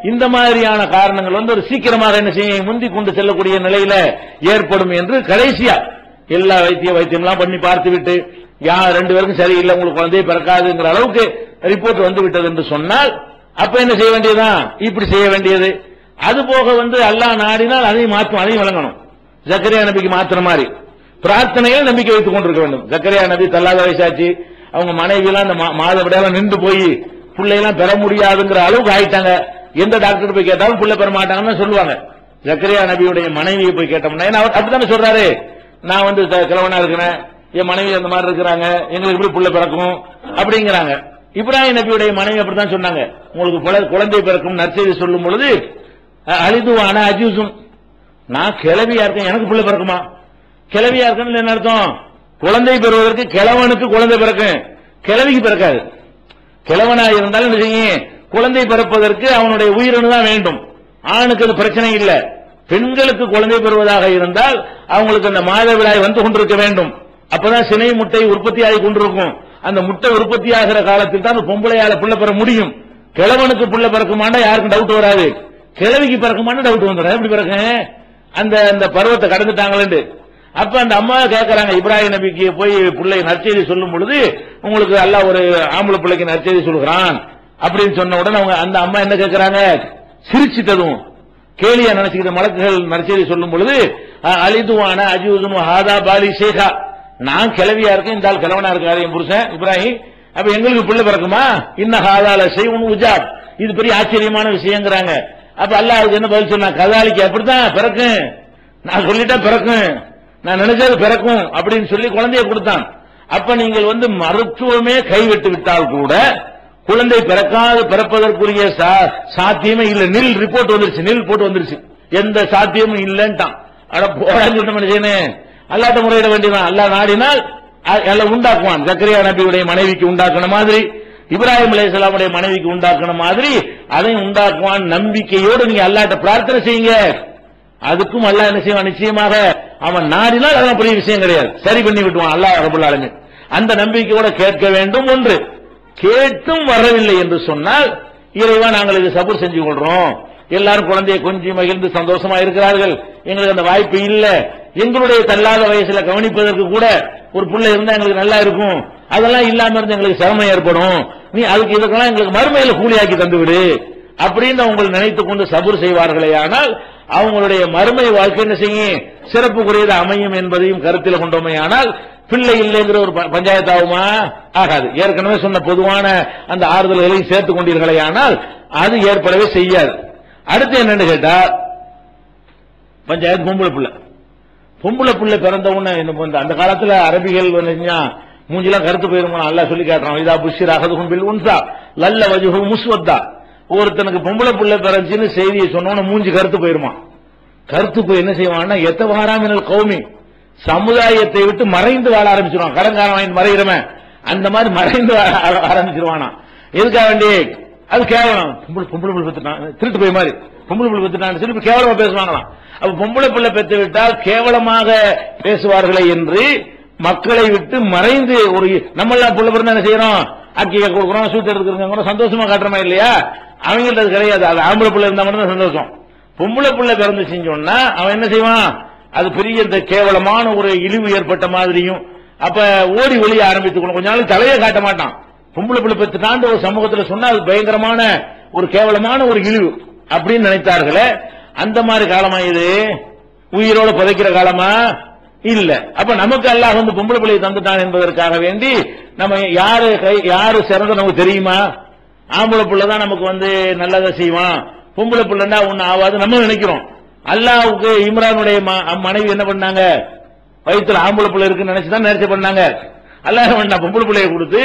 இந்த மாதிரியான காரணங்கள் ஒரு சீக்கிரமாக என்ன செய்ய முந்தி கொண்டு செல்லக்கூடிய நிலையில ஏற்படும் என்று கடைசியா எல்லா வைத்தியம்லாம் பண்ணி பார்த்து விட்டு யார் 2 பேருக்கும் சரியில்லை, உங்களுக்கு குழந்தையே பிறக்காதுங்கிற அளவுக்கு ரிப்போர்ட் வந்து விட்டது என்று சொன்னால் அப்ப என்ன செய்ய வேண்டியதுதான், இப்படி செய்ய வேண்டியது. அது போக அல்லாஹ் நாடினால் அதையும் மாற்றும், அதையும் வழங்கணும். ஜக்கரியா நபிக்கு மாத்திர மாதிரி பிரார்த்தனையில் நம்பிக்கை வைத்துக் கொண்டிருக்க வேண்டும். ஜக்கரியா நபி தல்லாத வயசாச்சு, அவங்க மனைவி எல்லாம் அந்த மாதவிடையெல்லாம் நின்று போய் பிள்ளையெல்லாம் பெற முடியாதுங்கிற அளவுக்கு ஆயிட்டாங்க. எந்த டாக்டர் போய் கேட்டாலும் பிள்ளை பெற மாட்டாங்கன்னு சொல்லுவாங்க. ஜக்கரியா நபியுடைய மனைவியை போய் கேட்டோம்னா அவர் அப்படித்தானே சொல்றாரு, நான் கிழவனா இருக்கிறேன், என் மனைவி அந்த மாதிரி இருக்கிறாங்க, எங்களுக்கு எப்படி பிள்ளை பிறக்கும் அப்படிங்கிறாங்க. இப்ராஹிம் நபியுடைய மனைவி அப்படித்தான் சொன்னாங்க, உங்களுக்கு குழந்தை பிறக்கும் நற்செய்தி சொல்லும் பொழுது அலிதுவான அஜூசும், நான் கிழவியா இருக்கேன் எனக்கு பிள்ளை பிறக்குமா, கிழவியா இருக்கேன்னு என்ன அர்த்தம், குழந்தை பெறுவதற்கு கிழவனுக்கு குழந்தை பிறக்கும், கிழவிக்கு பிறக்காது. கிழவனா இருந்தாலும் என்ன செய்யும், குழந்தை பிறப்பதற்கு அவனுடைய உயிரணு தான் வேண்டும். ஆணுக்கு அது பிரச்சனை இல்லை. பெண்களுக்கு குழந்தை பெறுவதாக இருந்தால் அவங்களுக்கு அந்த மாதவிடாய் வந்து கொண்டிருக்க வேண்டும். அப்பதான் சினை முட்டை உற்பத்தி ஆகி கொண்டிருக்கும். அந்த முட்டை உற்பத்தி ஆகிற காலத்தில் தான் பொம்பளையால பிள்ளை பெற முடியும். கிழவனுக்கு பிள்ளை பிறக்குமாண்டா யாருக்கும் டவுட் வராது, கிழவிக்கு பிறக்குமான்னு டவுட் வந்துடும். எப்படி பிறக்கும், அந்த பருவத்தை கடந்துட்டாங்களே. அப்ப அந்த அம்மா கேட்கறாங்க, இப்ராஹிம் நபிக்கு போய் பிள்ளை நற்செய்தி சொல்லும் பொழுது உங்களுக்கு அல்லாஹ் ஒரு ஆம்பளை பிள்ளைக்கு நற்செய்தி சொல்கிறான் அப்படின்னு சொன்ன உடனே அவங்க அந்த அம்மா என்ன கேட்கிறாங்க, சிரிச்சிட்டதும் கேலியா நினைச்சுக்கிட்ட மலக்குகள் நற்செய்தி சொல்லும் பொழுது அலிதுவான அஜூதுனு ஹாதா பாலி ஷேகா, நான் கிழவியா இருக்கேன், இந்த ஆள் கிழவனா இருக்காரு என் புருஷன் இப்ராஹிம், அப்ப எங்களுக்கு பிள்ளை பிறக்குமா, இன்ன ஹாதால செய்வனு உஜாப், இது பெரிய ஆச்சரியமான விஷயங்கிறாங்க. அப்ப அல்லாஹ் அதுக்கு என்ன பதில் சொன்னா, கதாலிக்கு அப்படித்தான் பிறக்கும், நான் சொல்லிட்டேன் பிறக்கும், நான் நினைச்சது பிறக்கும் அப்படின்னு சொல்லி குழந்தைய கொடுத்தான். அப்ப நீங்கள் மருத்துவமே கைவிட்டு விட்டால் கூட குழந்தை பிறப்பதற்குரிய சாத்தியமே இல்லை. நில் ரிப்போர்ட் வந்துருச்சு, நில் போட்டு வந்துருச்சு, எந்த சாத்தியமும் இல்லைன்ட்டான். அல்லாட்ட முறையிட வேண்டியதான். அல்லாஹ் நாடினால் எல்லாம் உண்டாக்குவான். ஜக்கரியா நபியுடைய மனைவிக்கு உண்டாக்குன மாதிரி, இப்ராஹிம் அலைஹிஸ்ஸலாமுடைய மனைவிக்கு உண்டாக்குன மாதிரி அதையும் உண்டாக்குவான். நம்பிக்கையோடு நீங்க அல்லாட்ட பிரார்த்தனை செய்யுங்க. அதுக்கும் அல்லாஹ் என்ன செய்வான், நிச்சயமாக அவன் நாடினால் அதெல்லாம் பெரிய விஷயம் கிடையாது, சரி பண்ணி விட்டுவான் அல்லாஹ் ரப்பல் ஆலமீன். அந்த நம்பிக்கையோட கேட்க வேண்டும். ஒன்று கேட்டும் வரவில்லை என்று சொன்னால், இறைவா நாங்கள் இது சபர் செஞ்சு கொள்றோம், எல்லாரும் குழந்தையை கொஞ்சம் மகிழ்ந்து சந்தோஷமா இருக்கிறார்கள், எங்களுக்கு அந்த வாய்ப்பு இல்ல, எங்களுடைய தள்ளாத வயசுல கவனிப்பதற்கு கூட ஒரு பிள்ளை இருந்தா எங்களுக்கு நல்லா இருக்கும், அதெல்லாம் இல்லாம இருந்து எங்களுக்கு சிரமம் ஏற்படும், நீ அதுக்கு இதுக்கெல்லாம் எங்களுக்கு மறுமையில கூலியாக்கி தந்துவிடு அப்படின்னு அவங்க நினைத்துக் கொண்டு சபர் செய்வார்களே. ஆனால் அவங்களுடைய மறுமை வாழ்க்கை என்ன செய்யும், சிறப்புக்குரியது அமையும் என்பதையும் கருத்தில் கொண்டோமே. ஆனால் பிள்ளை இல்லைங்கிற ஒரு பஞ்சாயத்து ஆகுமா, ஆகாது. ஏற்கனவே சொன்ன பொதுவான அந்த ஆறுதல்களையும் சேர்த்துக் கொண்டீர்களே, ஆனால் அது ஏற்படவே செய்யாது. அடுத்து என்னன்னு கேட்டா, பஞ்சாயத்து பொம்பளை பிள்ளை பிறந்த உடனே அந்த காலத்துல அரபிகள் மூஞ்சிலாம் கருத்து போயிருமா, நல்லா சொல்லி காட்டுறான். இதா புஷிர் அகதுகும் பில் உன்சா லல்ல வஜுஹு முஸ்வத்தா, ஒருத்தனுக்கு பொம்பளை பிள்ளை பிறந்துச்சுன்னு செய்தியை சொன்னோன்னு மூஞ்சி கருத்து போயிருமா. கருத்து போய் என்ன செய்வான்னா எத்தவாராமினல் கௌமி, சமுதாயத்தை விட்டு மறைந்து வாழ ஆரம்பிச்சிருவான். கடன்காரன் வாங்கி மறைகிறவன் அந்த மாதிரி மறைந்து ஆரம்பிச்சிருவானா. எதுக்காக வேண்டி? அது கேவலம். பொம்பளை பிள்ளை பெற்றுட்டான், திருட்டு போய் மாதிரி பொம்பளை பிள்ளை பெற்றுட்டான் சொல்லி கேவலமா பேசுவாங்களாம். அப்ப பொம்பளை பிள்ளை பெற்று விட்டால் கேவலமாக பேசுவார்களே என்று மக்களை விட்டு மறைந்து ஒரு நம்மளாம் புள்ள பிறந்த என்ன செய்யறோம், அக்கிய கொடுக்குறோம், சூத்து எடுத்துக்கிறோம், சந்தோஷமா காட்டுறமா இல்லையா? அவங்கள்ட்ட அது கிடையாது. அது ஆம்பளை பிள்ளை இருந்தா மட்டும் சந்தோஷம். பொம்பளை பிள்ளை பிறந்து செஞ்சோம்னா அவன் என்ன செய்வான், அது பெரிய இந்த கேவலமான ஒரு இழிவு ஏற்பட்ட மாதிரியும் அப்ப ஓடி ஒளிய ஆரம்பித்துக்கணும். கொஞ்ச நாள் தலையை காட்ட மாட்டான். பொம்பளை பிள்ளை பெற்றுட்டாண்டு ஒரு சமூகத்தில் சொன்னா அது பயங்கரமான ஒரு கேவலமான ஒரு இழிவு அப்படின்னு நினைத்தார்களே. அந்த மாதிரி காலமா இது? உயிரோட புதைக்கிற காலமா இல்ல. அப்ப நமக்கு அல்லாஹ் வந்து பொம்பளை பிள்ளையை தந்துட்டான் என்பதற்காக வேண்டி நம்ம யாரு சிறந்த நமக்கு தெரியுமா? ஆம்பளை பிள்ளை தான் நமக்கு வந்து நல்லதை செய்வான், பொம்பளை பிள்ளைன்னா ஒண்ணு ஆகாது நம்ம நினைக்கிறோம். அல்லாஹ்வுக்கு இம்ரானுடைய மனைவி என்ன பண்ணாங்க, வயிற்றுல ஆம்பளை பிள்ளை இருக்குன்னு நினைச்சுதான் நேர்ச்சி பண்ணாங்க. அல்லாஹ் என்ன பொம்பளை பிள்ளையை கொடுத்து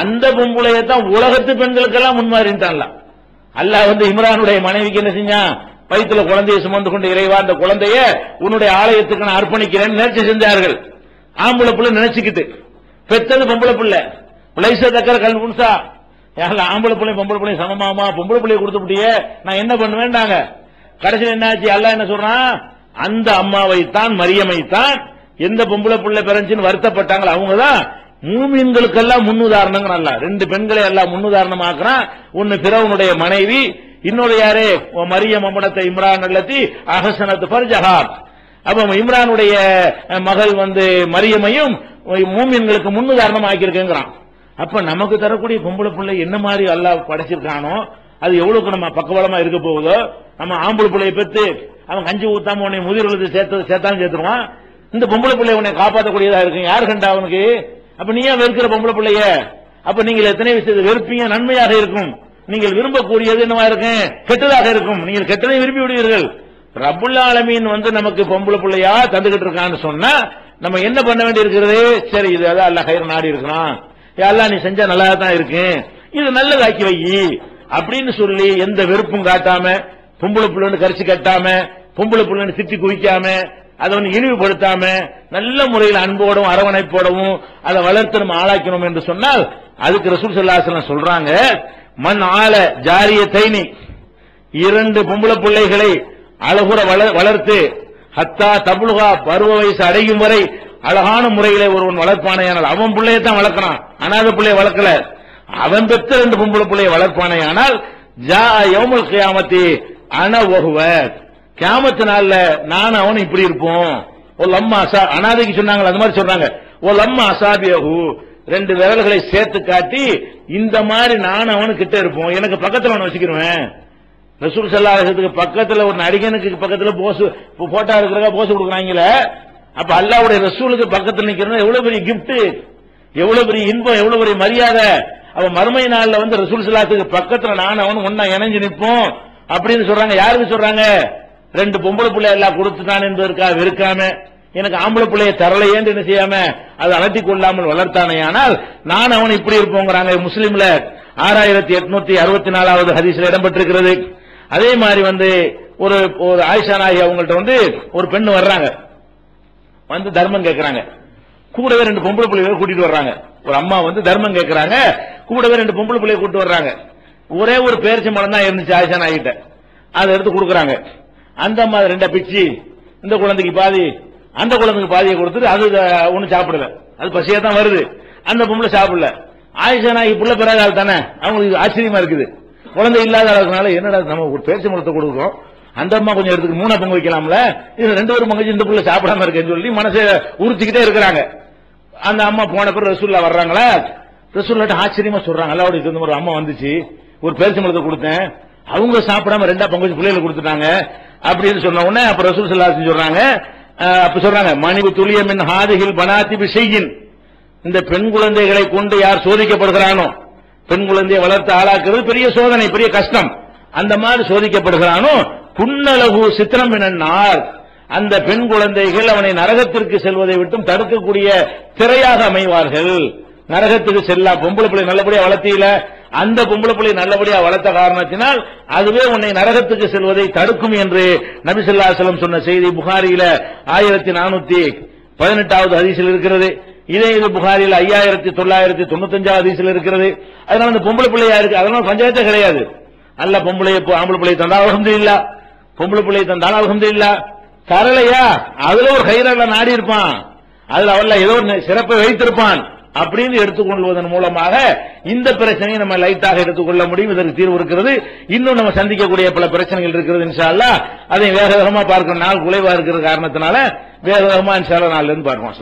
அந்த பொம்பளையை தான் உலகத்து பெண்களுக்கெல்லாம் முன்மாறிட்டான்ல. அல்லாஹ் வந்து இம்ரானுடைய மனைவிக்கு என்ன செஞ்சான், வயிற்றுல குழந்தையை சுமந்து கொண்டு இறைவா அந்த குழந்தைய உன்னுடைய ஆலயத்துக்கு நான் அர்ப்பணிக்கிறேன்னு நேர்ச்சி செஞ்சார்கள். ஆம்பளை பிள்ளை நினைச்சுக்கிட்டு பெற்றது பொம்பளை பிள்ளை. பிள்ளைச தக்கர கல் புன்சா, ஆம்பளை பிள்ளை பொம்பளை பிள்ளை சமமாமா, பொம்பளை பிள்ளையை கொடுத்துட்டியே நான் என்ன பண்ணுவேன்டாங்க. கடைசியில் என்னாச்சு, அல்லாஹ் என்ன சொல்றான், அந்த அம்மாவைத்தான் மரியமைத்தான் எந்த பொம்பளை பிள்ளை பிறந்துன்னு வருத்தப்பட்டாங்களோ அவங்கதான் மூமின்களுக்கெல்லாம் முன்னுதாரணங்கள். அல்ல ரெண்டு பெண்களை எல்லாம் முன்னுதாரணமாக்குறான். ஒன்னு பிறவனுடைய மனைவி, இன்னொரு யாரு, மரியம் அம்மனத்தை இம்ரான் அல்லத்தி அஹசனத்து ஃபர்ஜஹா. அப்ப இம்ரானுடைய மகள் வந்து மரியமையும் மூமின்களுக்கு முன்னுதாரணம் ஆக்கியிருக்கிறான். அப்ப நமக்கு தரக்கூடிய பொம்பளை பிள்ளை என்ன மாதிரி அல்லாஹ் படைச்சிருக்கானோ அது எவ்வளவுக்கு நம்ம பக்கபலமா இருக்க போகுதோ. நம்ம ஆம்பளை பிள்ளையை பெற்று அவன் கஞ்சி ஊத்தாம உன்னை முதிர்வுக்கு சேர்த்தாலும் சேர்த்துருவான். இந்த பொம்பளை பிள்ளை உன்னை காப்பாற்றக்கூடியதா இருக்கு, யாரு கண்டா அவனுக்கு? அப்ப நீ ஏன் வெறுக்கிற பொம்பளை பிள்ளைய? அப்ப நீங்கள் எத்தனை விஷயத்தை வெறுப்பீங்க, நன்மையாக இருக்கும். நீங்கள் விரும்பக்கூடியது என்னவா இருக்கும், கெட்டதாக இருக்கும். நீங்கள் கெட்டதை விரும்பி விடுவீர்கள். ரப்புல் ஆலமீன் வந்து நமக்கு பொம்பளை பிள்ளையா தந்துகிட்டு இருக்கான்னு சொன்னா நம்ம என்ன பண்ண வேண்டி இருக்கிறது? சரி, இது அதான் அல்லாஹ் கயிறு நாடி இருக்கிறான், அல்லாஹ் நீ செஞ்சா நல்லா தான் இருக்கு, இது நல்லதாக்கி வை அப்படின்னு சொல்லி எந்த வெறுப்பும் காட்டாம, பொம்பளை பிள்ளைன்னு கரிச்சு கட்டாம, பொம்பளை பிள்ளைன்னு திட்டி குவிக்காம, அதை வந்து இழிவுபடுத்தாம நல்ல முறையில் அன்போடும் அரவணைப்போடவும் அதை வளர்த்து நம்ம ஆளாக்கணும் என்று சொன்னால் அதுக்கு ரசூல் ஸல்லல்லாஹு அலைஹி வஸல்லம் சொல்றாங்க, மன் ஆல ஜாரியத்தைனி, இரண்டு பொம்பளை பிள்ளைகளை அழகுற வளர்த்து ஹத்தா தபுலுகா பருவ வயசு அடையும் வரை அழகான முறையில ஒருவன் வளர்ப்பானையானால், அவன் பிள்ளையத்தான் வளர்க்கிறான், அனாத பிள்ளைய வளர்க்கல, அவன் பெற்ற ரெண்டு பொம்பளை பிள்ளைய வளர்ப்பானையானால் ஜா யௌமுல் கியாமத்தி அன வஹுவ, கியாமத்து நாள்ல நான் அவன் இப்படி இருப்போம். ஒரு லம்மா அனாதைக்கு சொன்னாங்க, அது மாதிரி சொல்றாங்க, ஒரு லம்மா அசாபியஹு, ரெண்டு விரல்களை சேர்த்து காட்டி இந்த மாதிரி நான் அவனு கிட்ட இருப்போம், எனக்கு பக்கத்துல அவன் வச்சுக்கிருவேன். ரசூல் ஸல்லல்லாஹு அலைஹி வஸல்லம் பக்கத்துல ஒரு நடிகனுக்கு பக்கத்துல போஸ் போட்டோ இருக்கிறதா போஸ் கொடுக்குறாங்களே, அப்ப அல்லாஹ்வுடைய ரசூலுக்கு பக்கத்துல நிக்கிறது எவ்வளவு பெரிய கிஃப்ட், எவ்வளவு பெரிய இன்பம், எவ்வளவு பெரிய மரியாதை. அவ மறுமை நாள்ல வந்து ரசூல் ஸல்லல்லாஹு அலைஹி வஸல்லம் பக்கத்துல நான் அவனு ஒன்னா இணைஞ்சு நிற்போம் அப்படின்னு சொல்றாங்க. யாருக்கு சொல்றாங்க? ரெண்டு பொம்பளை பிள்ளை எல்லாம் கொடுத்துட்டான் என்பதற்காக வெறுக்காம, எனக்கு ஆம்பளை பிள்ளைய தரலையேன்னு என்ன செய்யாம அதை அலட்டி கொள்ளாமல் வளர்த்தானே, ஆனால் நான் அவன் இப்படி இருப்போங்கிறாங்க. முஸ்லீம்ல 6864வது ஹதீஸ்ல இடம்பெற்றிருக்கிறது. அதே மாதிரி வந்து ஒரு ஆயிஷா நாயகி அவங்கள்ட்ட வந்து ஒரு பெண்ணு வர்றாங்க, வந்து தர்மம் கேட்கிறாங்க. கூடவே ரெண்டு பொம்பளை பிள்ளைகளை கூட்டிட்டு வர்றாங்க. ஒரு அம்மா வந்து தர்மம் கேட்கிறாங்க, கூடவே ரெண்டு பொம்பளை பிள்ளையை கூட்டு வர்றாங்க. ஒரே ஒரு பேரிச்சை மரம் தான் இருந்துச்சு ஆயிஷா நாயகிட்ட, அதை எடுத்து கொடுக்குறாங்க. அந்த அம்மா ரெண்டா பிச்சு இந்த குழந்தைக்கு பாதி அந்த குழந்தைக்கு பாதியை கொடுத்துட்டு அது ஒண்ணு சாப்பிடல, அது பசியா தான் வருது, அந்த பொம்பளை சாப்பிடல. ஆயிஷா நாயகி புள்ள பிறகால் தானே, அவங்களுக்கு ஆச்சரியமா இருக்குது. குழந்தை இல்லாத அளவுக்குனால என்னடா நம்ம ஒரு பேரிச்சை மரத்தை கொடுக்குறோம், அந்த அம்மா கொஞ்சம் எடுத்துக்கு மூணா பங்கு வைக்கலாம்ல, இது ரெண்டு பேரும் பங்கு இந்த புள்ள சாப்பிடாம இருக்கேன்னு சொல்லி மனசை உறுத்திக்கிட்டே இருக்கிறாங்க. அந்த அம்மா போன பிறகு ரசூல்லா வர்றாங்களா, ரசூல்லாட்ட ஆச்சரியமா சொல்றாங்க, அல்லாஹ்வுடைய இந்த ஒரு அம்மா வந்துச்சு, ஒரு பேரிச்சை மரத்தை கொடுத்தேன், அவங்க சாப்பிடாம ரெண்டா பங்கு வச்சு பிள்ளைகளை கொடுத்துட்டாங்க அப்படின்னு சொன்ன உடனே அப்ப ரசூல் ஸல்லல்லாஹு அலைஹி வஸல்லம் சொல்றாங்க, அப்ப சொல்றாங்க, மணிவு துளியமின் ஹாதிஹில் பனாத்தி பிஷையின், இந்த பெண் குழந்தைகளை கொண்டு யார் சோதிக்கப்படுகிறானோ, பெண் குழந்தையை வளர்த்து ஆளாக்குறது பெரிய சோதனை, பெரிய கஷ்டம், அந்த மாதிரி சோதிக்கப்படுகிறானோ குன்னலகு சித்திரம் என்னார், அந்த பெண் குழந்தைகள் அவனை நரகத்திற்கு செல்வதை விட்டும் தடுக்கக்கூடிய திரையாக அமைவார்கள். நரகத்துக்கு செல்லா பொம்பளை பிள்ளை நல்லபடியா வளர்த்தியில அந்த பொம்பளை பிள்ளை நல்லபடியா வளர்த்த காரணத்தினால் அதுவே உன்னை நரகத்துக்கு செல்வதை தடுக்கும் என்று நபி ஸல்லல்லாஹு அலைஹி வஸல்லம் சொன்ன செய்தி புகாரியில 1418வது ஹதீஸில் இருக்கிறது. இதே இது புகாரியில் 5995வது ஹதீஸில் இருக்கிறது. அதனால அந்த பொம்பளை பிள்ளையா இருக்கு, அதனால பஞ்சாயத்தே கிடையாது. அல்ல பொம்பளையை ஆம்பளை பிள்ளையை தந்தா அல்ஹம்துலில்லாஹ், பொம்பளை பிள்ளையை தந்தாலும் அல்ஹம்துலில்லாஹ். தரலையா அதுல ஒரு கைரல்ல நாடி இருப்பான், அதுல அவல்ல ஏதோ ஒரு சிறப்பை வைத்திருப்பான் அப்படின்னு எடுத்துக்கொள்வதன் மூலமாக இந்த பிரச்சனையை நம்ம லைட்டாக எடுத்துக்கொள்ள முடியும். இதற்கு தீர்வு இருக்கிறது. இன்னும் நம்ம சந்திக்கக்கூடிய பல பிரச்சனைகள் இருக்கிறது. இன்ஷா அல்லாஹ் அதை வேக வேகமா பார்க்கணும். நாள் குறைவா இருக்கிற காரணத்தினால வேக வேகமா இன்ஷா அல்லாஹ் நாளிலிருந்து பார்க்கணும்.